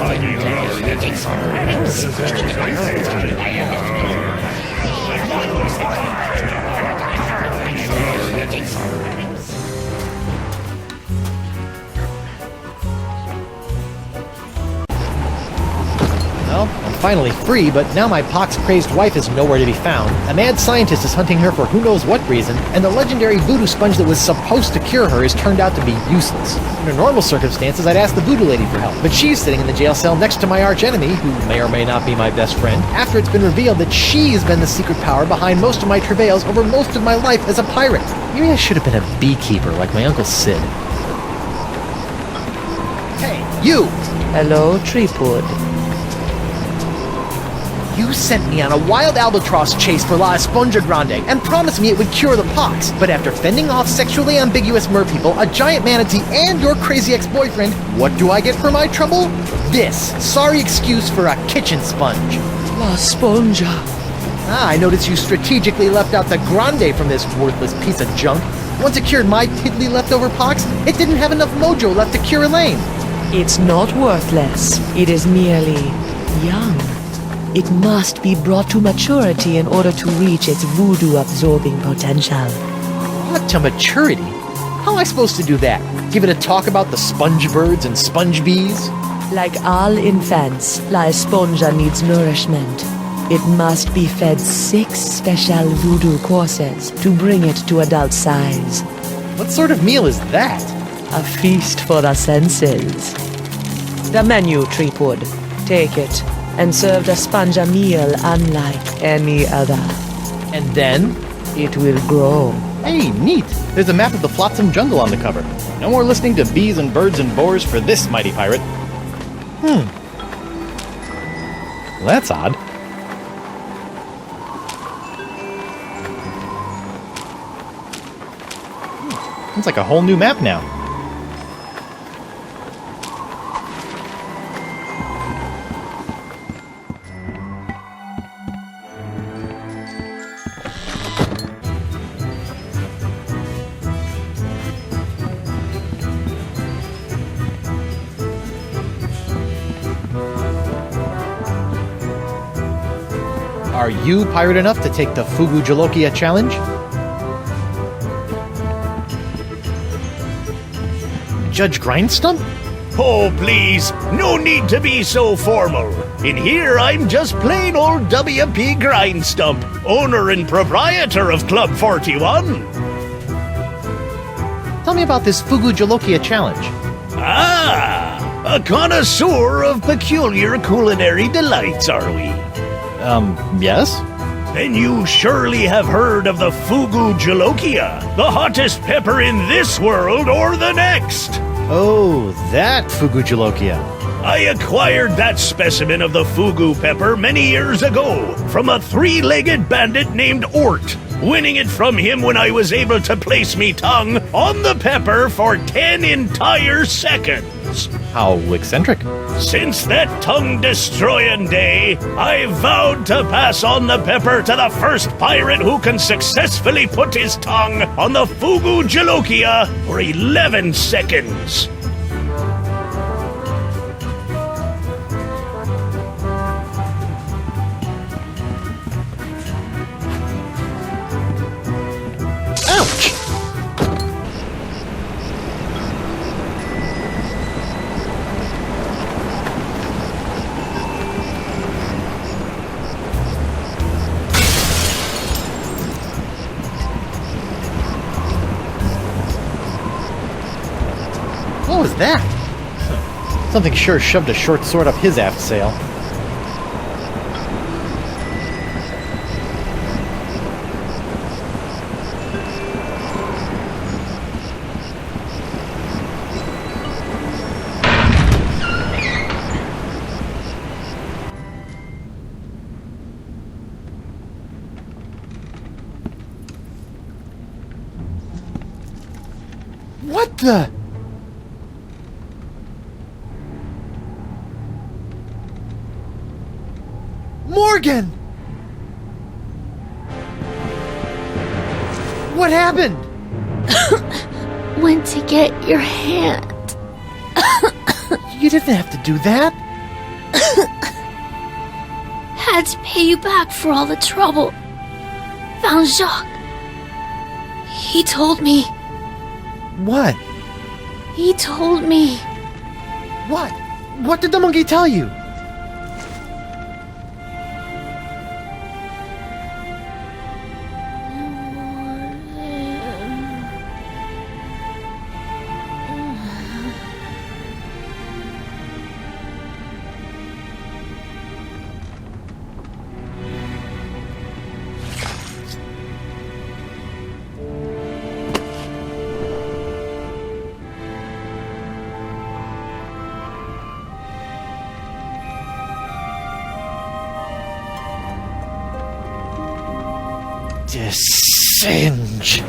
Well, I'm finally free, but now my pox-crazed wife is nowhere to be found. A mad scientist is hunting her for who knows what reason, and the legendary voodoo sponge that was supposed to cure her has turned out to be useless. Under normal circumstances, I'd ask the voodoo lady for help, but she's sitting in the jail cell next to my archenemy, who may or may not be my best friend, after it's been revealed that she's been the secret power behind most of my travails over most of my life as a pirate. Maybe I should have been a beekeeper like my Uncle Sid. Hey, you! Hello, Tripwood. You sent me on a wild albatross chase for La Esponja Grande and promised me it would cure the pox. But after fending off sexually ambiguous merpeople, a giant manatee, and your crazy ex-boyfriend, what do I get for my trouble? This. Sorry excuse for a kitchen sponge. La Esponja. I noticed you strategically left out the Grande from this worthless piece of junk. Once it cured my piddly leftover pox, it didn't have enough mojo left to cure Elaine. It's not worthless. It is merely young. It must be brought to maturity in order to reach its voodoo-absorbing potential. Brought to maturity? How am I supposed to do that? Give it a talk about the sponge birds and sponge bees? Like all infants, La Esponja needs nourishment. It must be fed 6 special voodoo courses to bring it to adult size. What sort of meal is that? A feast for the senses. The menu, Tripwood. Take it. And serve the sponge a meal unlike any other. And then? It will grow. Hey, neat! There's a map of the Flotsam Jungle on the cover. No more listening to bees and birds and boars for this mighty pirate. Well, that's odd. It's like a whole new map now. Are you pirate enough to take the Fugu Jalokia challenge? Judge Grindstump? Oh, please, no need to be so formal. In here, I'm just plain old W.P. Grindstump, owner and proprietor of Club 41. Tell me about this Fugu Jalokia challenge. Ah, a connoisseur of peculiar culinary delights, are we? Yes? Then you surely have heard of the Fugu Jalokia, the hottest pepper in this world or the next. Oh, that Fugu Jalokia. I acquired that specimen of the Fugu pepper many years ago from a 3-legged bandit named Ort, winning it from him when I was able to place me tongue on the pepper for 10 entire seconds. How eccentric. Since that tongue-destroying day, I vowed to pass on the pepper to the first pirate who can successfully put his tongue on the Fugu Jalokia for 11 seconds. Ouch! What was that? Something sure shoved a short sword up his aft sail. What the? Morgan! What happened? Went to get your hand. You didn't have to do that. Had to pay you back for all the trouble. Found Jacques. He told me. What? He told me. What? What did the monkey tell you? Singe.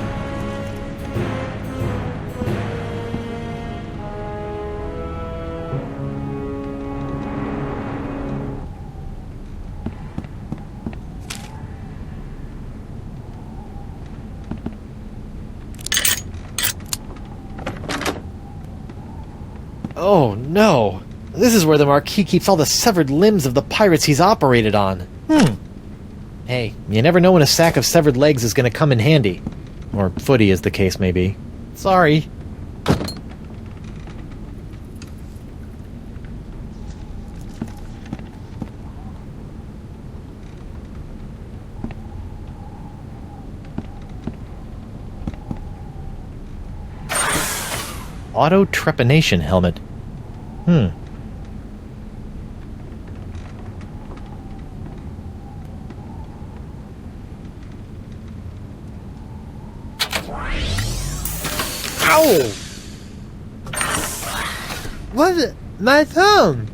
Oh no! This is where the Marquis keeps all the severed limbs of the pirates he's operated on. Hey, you never know when a sack of severed legs is going to come in handy. Or footy, as the case may be. Sorry. Auto trepanation helmet. Ow! What? My thumb!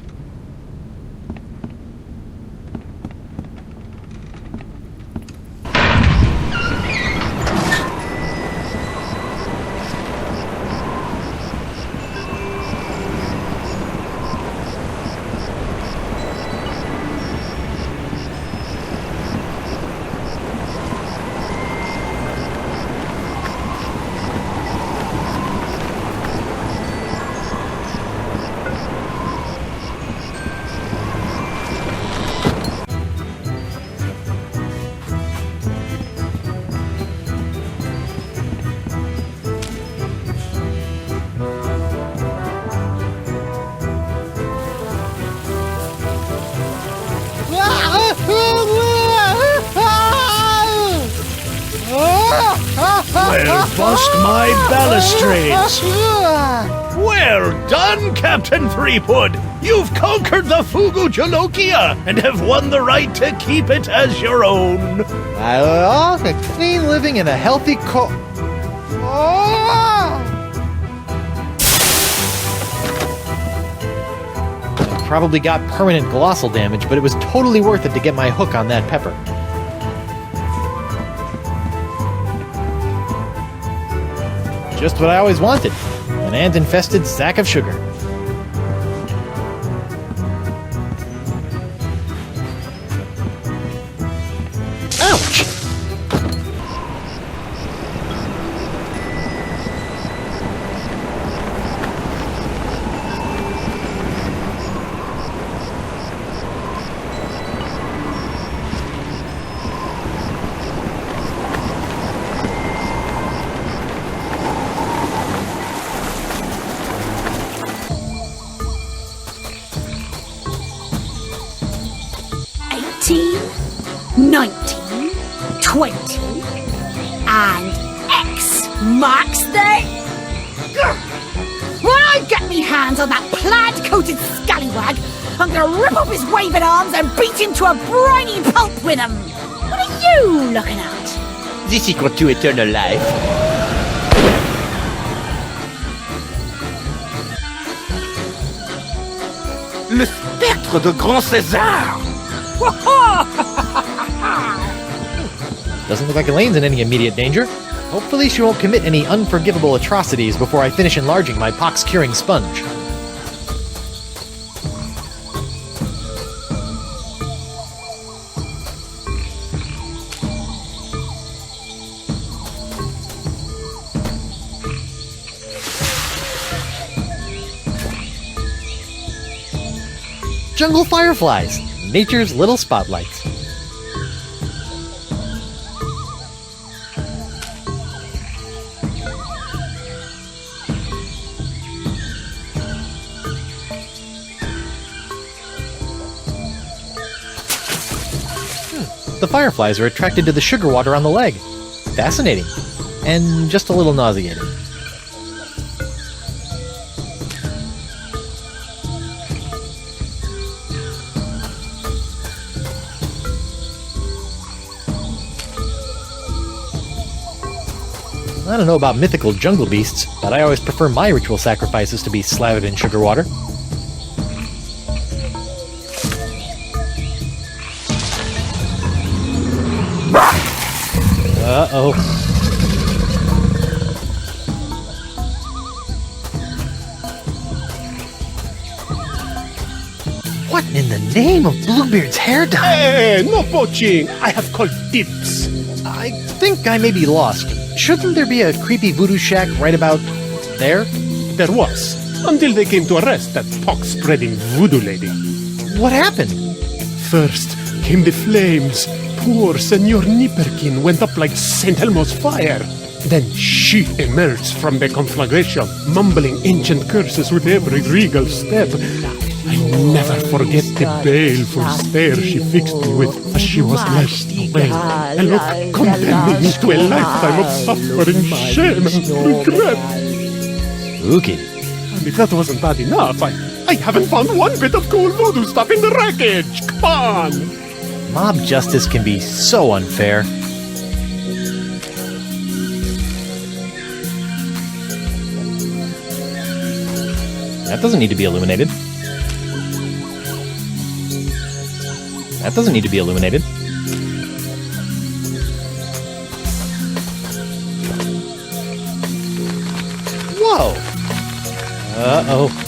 Well, bust my balustrades! Well done, Captain Threepwood! You've conquered the Fugu Jalokia and have won the right to keep it as your own. I love a clean living and a healthy Probably got permanent glossal damage, but it was totally worth it to get my hook on that pepper. Just what I always wanted. An ant-infested sack of sugar. Ouch! And X marks the... When I get me hands on that plaid-coated scallywag, I'm gonna rip off his waving arms and beat him to a briny pulp with them. What are you looking at? The secret to eternal life. Le spectre de Grand César! Doesn't look like Elaine's in any immediate danger. Hopefully she won't commit any unforgivable atrocities before I finish enlarging my pox-curing sponge. Jungle fireflies, nature's little spotlights. The fireflies are attracted to the sugar water on the leg. Fascinating. And just a little nauseating. I don't know about mythical jungle beasts, but I always prefer my ritual sacrifices to be slathered in sugar water. Uh-oh. What in the name of Bluebeard's hair dye? Hey, no poaching! I have called dibs. I think I may be lost. Shouldn't there be a creepy voodoo shack right about there? There was, until they came to arrest that pox-spreading voodoo lady. What happened? First came the flames. Poor Senor Nipperkin went up like St. Elmo's fire. Then she emerged from the conflagration, mumbling ancient curses with every regal step. I never forget the baleful stare she fixed me with as she was led away. A look condemning me to a lifetime of suffering, shame, and regret. Spooky. And if that wasn't bad enough, I haven't found one bit of cool voodoo stuff in the wreckage. Come on! Mob justice can be so unfair. That doesn't need to be illuminated. That doesn't need to be illuminated. Whoa! Uh-oh.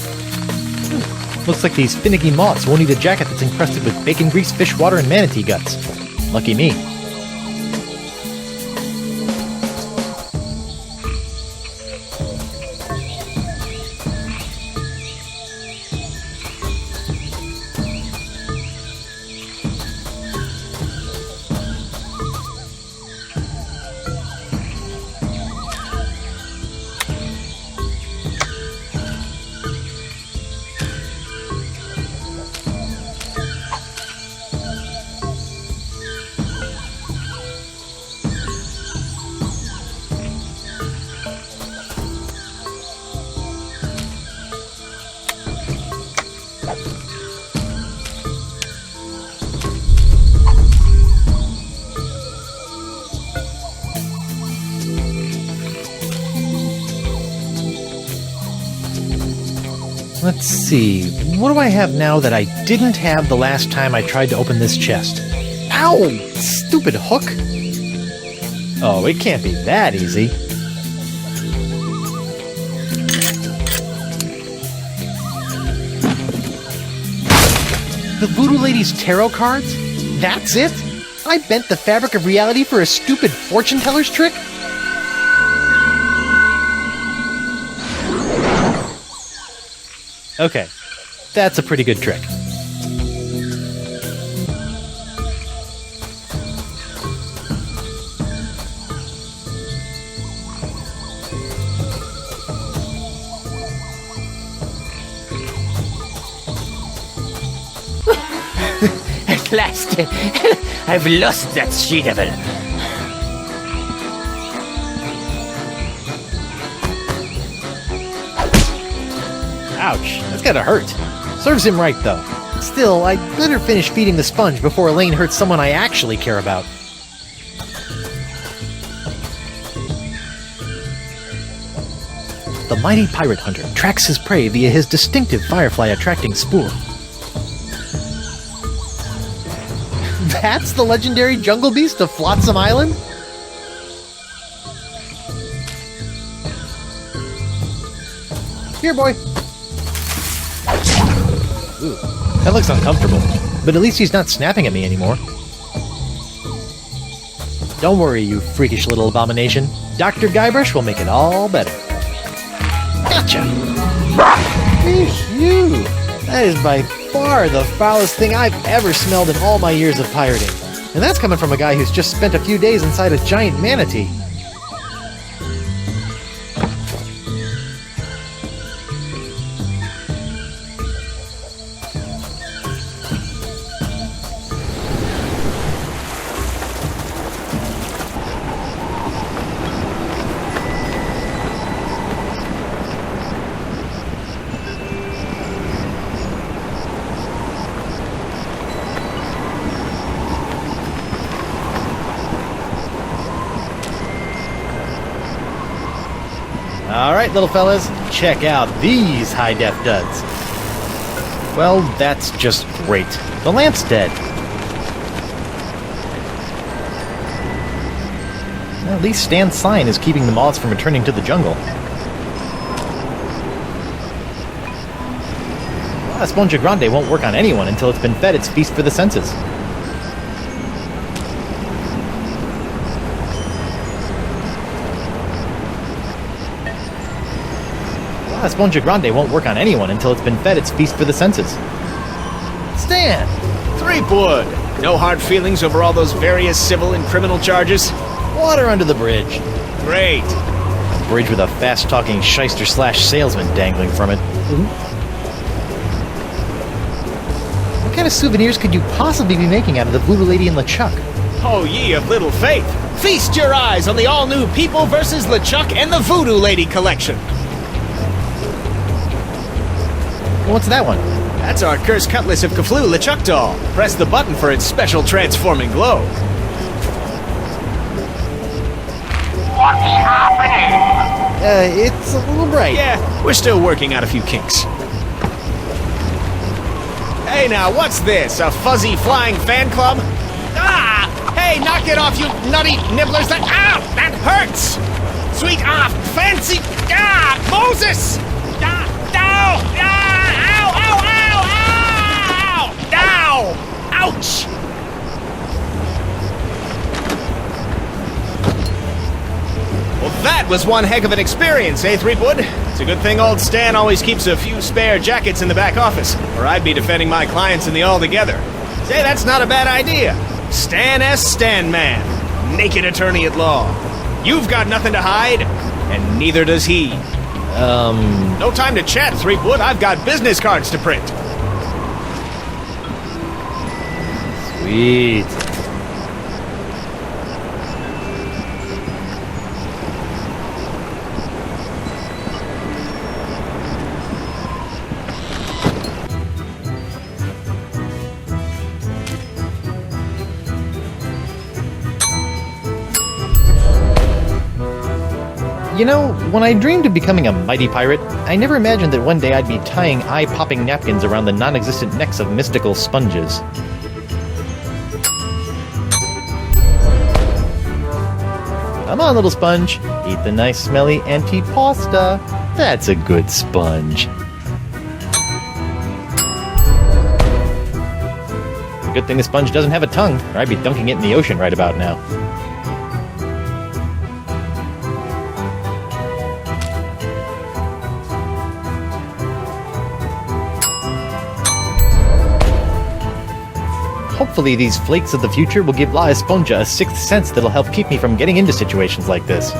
Looks like these finicky moths won't eat a jacket that's encrusted with bacon grease, fish water, and manatee guts. Lucky me. Let's see, what do I have now that I didn't have the last time I tried to open this chest? Ow! Stupid hook! Oh, it can't be that easy. The Voodoo Lady's tarot cards? That's it? I bent the fabric of reality for a stupid fortune teller's trick? Okay, that's a pretty good trick. At last, I've lost that she-devil. Ouch, that's gotta hurt. Serves him right, though. Still, I'd better finish feeding the sponge before Elaine hurts someone I actually care about. The mighty pirate hunter tracks his prey via his distinctive firefly-attracting spoor. That's the legendary jungle beast of Flotsam Island? Here, boy. Ooh, that looks uncomfortable. But at least he's not snapping at me anymore. Don't worry, you freakish little abomination. Dr. Guybrush will make it all better. Gotcha! You! That is by far the foulest thing I've ever smelled in all my years of pirating. And that's coming from a guy who's just spent a few days inside a giant manatee. Alright, little fellas, check out these high-def duds. Well, that's just great. The lamp's dead. At least Stan's sign is keeping the moths from returning to the jungle. Well, Esponja Grande won't work on anyone until it's been fed its feast for the senses. Esponja Grande won't work on anyone until it's been fed its feast for the senses. Stan! Tripwood! No hard feelings over all those various civil and criminal charges? Water under the bridge. Great. A bridge with a fast-talking shyster-slash-salesman dangling from it. What kind of souvenirs could you possibly be making out of the Voodoo Lady and LeChuck? Oh, ye of little faith! Feast your eyes on the all-new People vs. LeChuck and the Voodoo Lady collection! What's that one? That's our Cursed Cutlass of Kaflu LeChuck doll. Press the button for its special transforming glow. What's happening? It's a little bright. Yeah, we're still working out a few kinks. Hey now, what's this? A fuzzy flying fan club? Ah! Hey, knock it off, you nutty nibblers! That hurts! Sweet, fancy, Moses! Ouch! Well, that was one heck of an experience, eh, Threepwood? It's a good thing old Stan always keeps a few spare jackets in the back office, or I'd be defending my clients in the Altogether. Say, that's not a bad idea. Stan S. Stanman, naked attorney at law. You've got nothing to hide, and neither does he. No time to chat, Threepwood. I've got business cards to print. Sweet. You know, when I dreamed of becoming a mighty pirate, I never imagined that one day I'd be tying eye-popping napkins around the non-existent necks of mystical sponges. Come on, little sponge. Eat the nice, smelly antipasta. That's a good sponge. Good thing the sponge doesn't have a tongue, or I'd be dunking it in the ocean right about now. Hopefully these flakes of the future will give La Esponja a sixth sense that'll help keep me from getting into situations like this.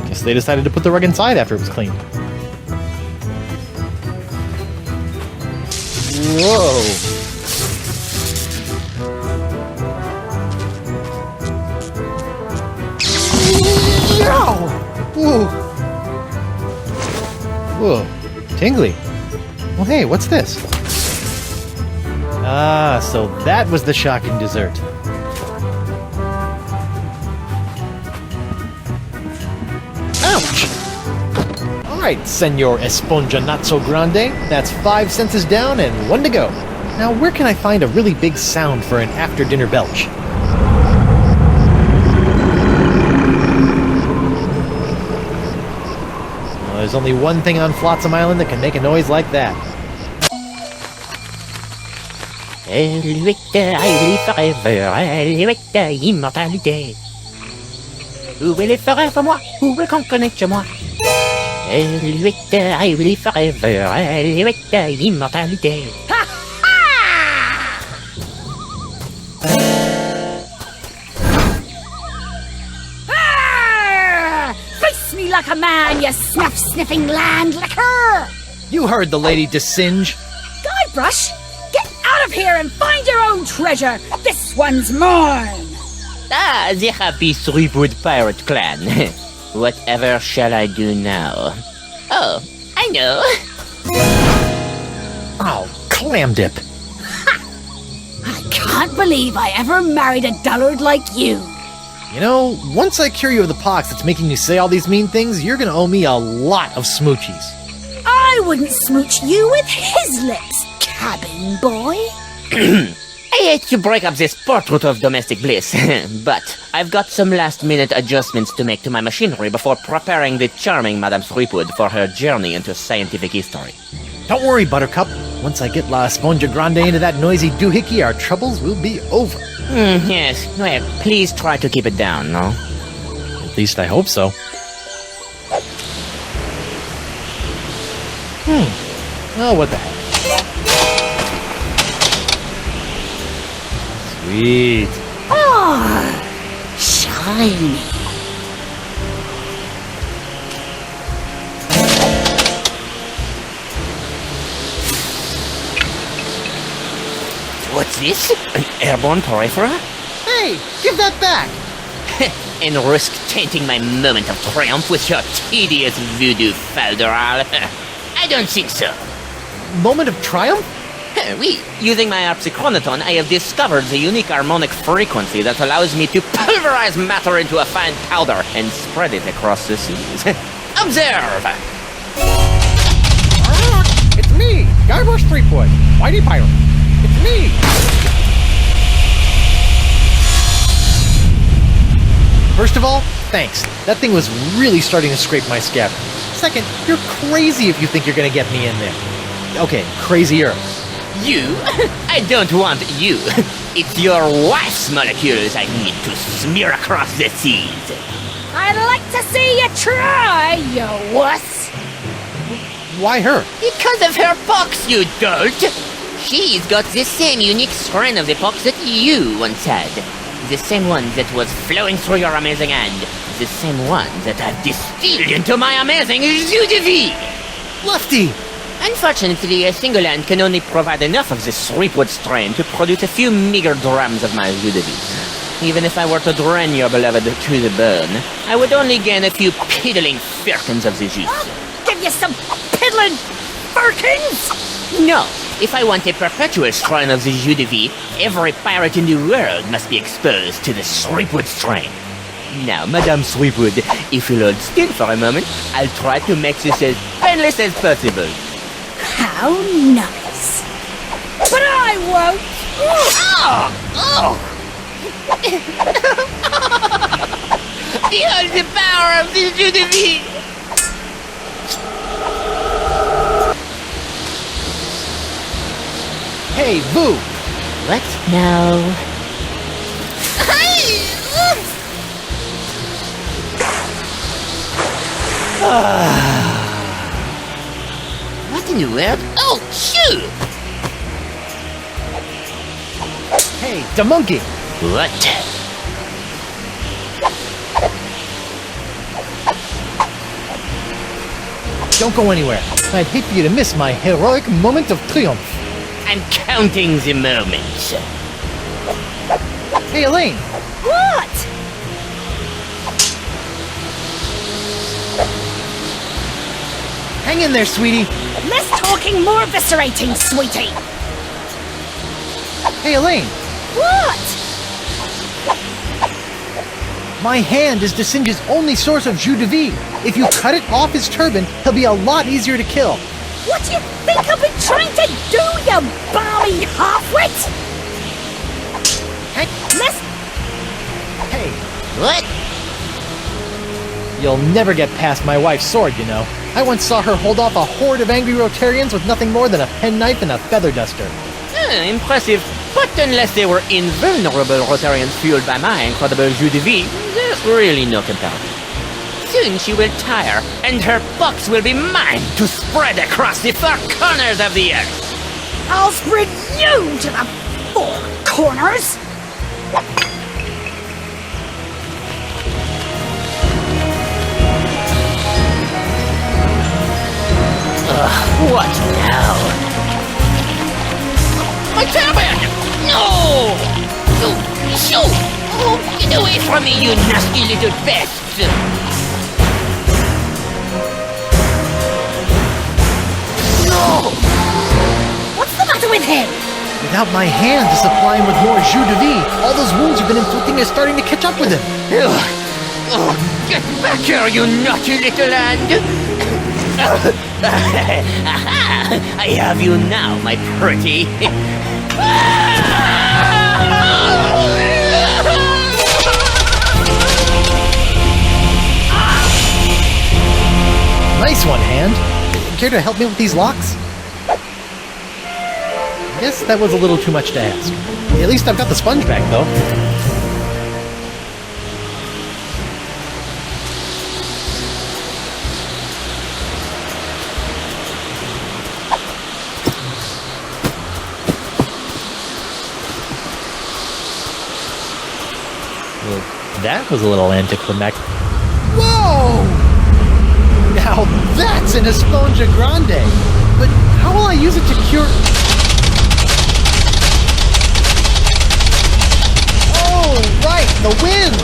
Guess they decided to put the rug inside after it was cleaned. Whoa! Ooh. Whoa, tingly. Well, hey, what's this? Ah, so that was the shocking dessert. Ouch! Alright, Senor Esponja Not So Grande. That's 5 senses down and 1 to go. Now, where can I find a really big sound for an after-dinner belch? Well, there's only one thing on Flotsam Island that can make a noise like that. Où est les forêts pour moi? Où est qu'on connaît chez moi? With I will forever, with immortality. Face me like a man, you snuff-sniffing landlicker! You heard the lady Desinge. Guybrush, get out of here and find your own treasure! This one's mine! Ah, the happy Tripwud pirate clan. Whatever shall I do now? Oh, I know. Oh, clam dip. I can't believe I ever married a dullard like you. You know, once I cure you of the pox that's making you say all these mean things, you're gonna owe me a lot of smoochies. I wouldn't smooch you with his lips, cabin boy. I hate to break up this portrait of domestic bliss, but I've got some last-minute adjustments to make to my machinery before preparing the charming Madame Tripwud for her journey into scientific history. Don't worry, Buttercup. Once I get La Esponja Grande into that noisy doohickey, our troubles will be over. Yes, well, please try to keep it down, no? At least I hope so. Oh, what the heck. Sweet. Ah, shiny. What's this? An airborne peripheral? Hey, give that back! And risk tainting my moment of triumph with your tedious voodoo falderal? I don't think so. Moment of triumph? Oui, using my harpsichronoton, I have discovered the unique harmonic frequency that allows me to pulverize matter into a fine powder and spread it across the seas. Observe! It's me, Guybrush Threepwood, Mighty Pirate. It's me! First of all, thanks. That thing was really starting to scrape my scabbard. Second, you're crazy if you think you're gonna get me in there. Okay, crazier. You? I don't want you. It's your wife's molecules I need to smear across the seas. I'd like to see you try, you wuss. Why her? Because of her pox, you dolt! She's got the same unique strain of the pox that you once had. The same one that was flowing through your amazing hand. The same one that I've distilled into my amazing jus de vie! Lefty! Unfortunately, a single hand can only provide enough of this Tripwud strain to produce a few meager drams of my jus de vie. Even if I were to drain your beloved to the bone, I would only gain a few piddling firkins of the juice. Give you some piddling firkins? No. If I want a perpetual strain of the jus de vie, every pirate in the world must be exposed to the Tripwud strain. Now, Madame Tripwud, if you'll hold still for a moment, I'll try to make this as painless as possible. How nice. But I won't. Behold the power of the jus de vie! Hey, Boo! What now? What in the world? Oh, shoot! Hey, the monkey! What? Don't go anywhere. I'd hate for you to miss my heroic moment of triumph. I'm counting the moments. Hey, Elaine! What? Hang in there, sweetie! Less talking, more eviscerating, sweetie. Hey, Elaine! What? My hand is Desinge's only source of jus de vie. If you cut it off his turban, he'll be a lot easier to kill. What do you think I've been trying to do, you balmy half-wit? Hey, Hey, What? you'll never get past my wife's sword, you know. I once saw her hold off a horde of angry Rotarians with nothing more than a penknife and a feather duster. Impressive. But unless they were invulnerable Rotarians fueled by my incredible jus de vie, there's really no comparison. soon she will tire, and her box will be mine to spread across the four corners of the earth. I'll spread you to the four corners. What now? My turban! No! Shoo! Oh, get away from me, you nasty little pest! No! What's the matter with him? Without my hand to supply him with more jus de vie, all those wounds you've been inflicting are starting to catch up with him. Oh, get back here, you naughty little hand! I have you now, my pretty. Nice one, Hand. Care to help me with these locks? Guess that was a little too much to ask. At least I've got the sponge back, though. Well, that was a little anticlimactic. Whoa! Now that's an Esponja Grande! But how will I use it to cure... Oh, right! The wind!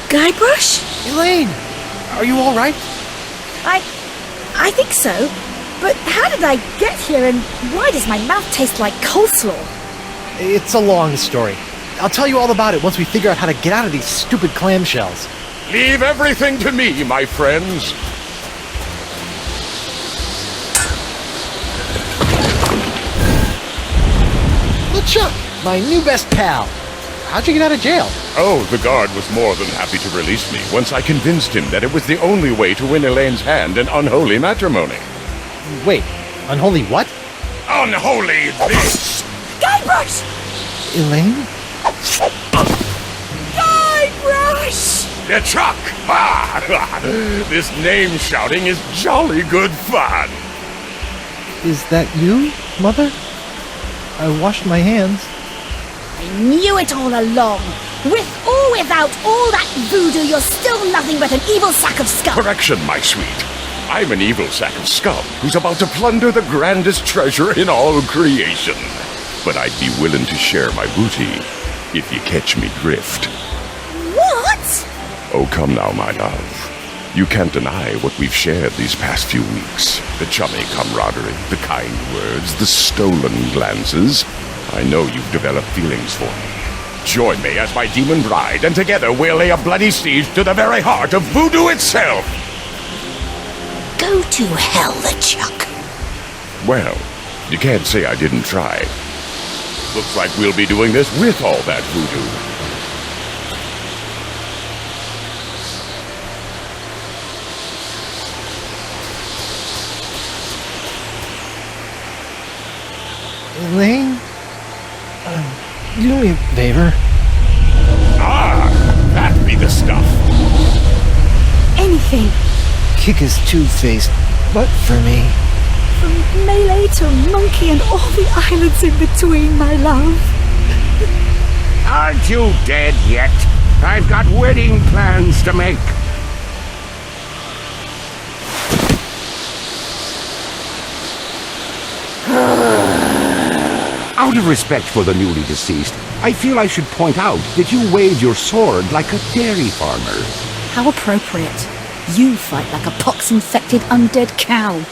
Guybrush? Elaine! Are you alright? I think so. But how did I get here, and why does my mouth taste like coleslaw? It's a long story. I'll tell you all about it once we figure out how to get out of these stupid clamshells. Leave everything to me, my friends. LeChuck, my new best pal. How'd you get out of jail? Oh, the guard was more than happy to release me once I convinced him that it was the only way to win Elaine's hand in unholy matrimony. Wait, unholy what? Unholy this! Guybrush! Elaine? Guybrush! LeChuck! Ah! This name shouting is jolly good fun. Is that you, Mother? I washed my hands. I knew it all along. With or without all that voodoo, you're still nothing but an evil sack of scum. Correction, my sweet. I'm an evil sack of scum who's about to plunder the grandest treasure in all creation. But I'd be willing to share my booty if you catch me drift. What? Oh, come now, my love. You can't deny what we've shared these past few weeks. The chummy camaraderie, the kind words, the stolen glances. I know you've developed feelings for me. Join me as my demon bride, and together we'll lay a bloody siege to the very heart of voodoo itself. Go to hell, LeChuck. Well, you can't say I didn't try. Looks like we'll be doing this with all that voodoo. Elaine? Do me a favor. Ah, that be the stuff. Anything. Kick his two-faced butt for me. From Melee to Monkey and all the islands in between, my love. Aren't you dead yet? I've got wedding plans to make. Out of respect for the newly deceased, I feel I should point out that you wave your sword like a dairy farmer. How appropriate. You fight like a pox-infected undead cow.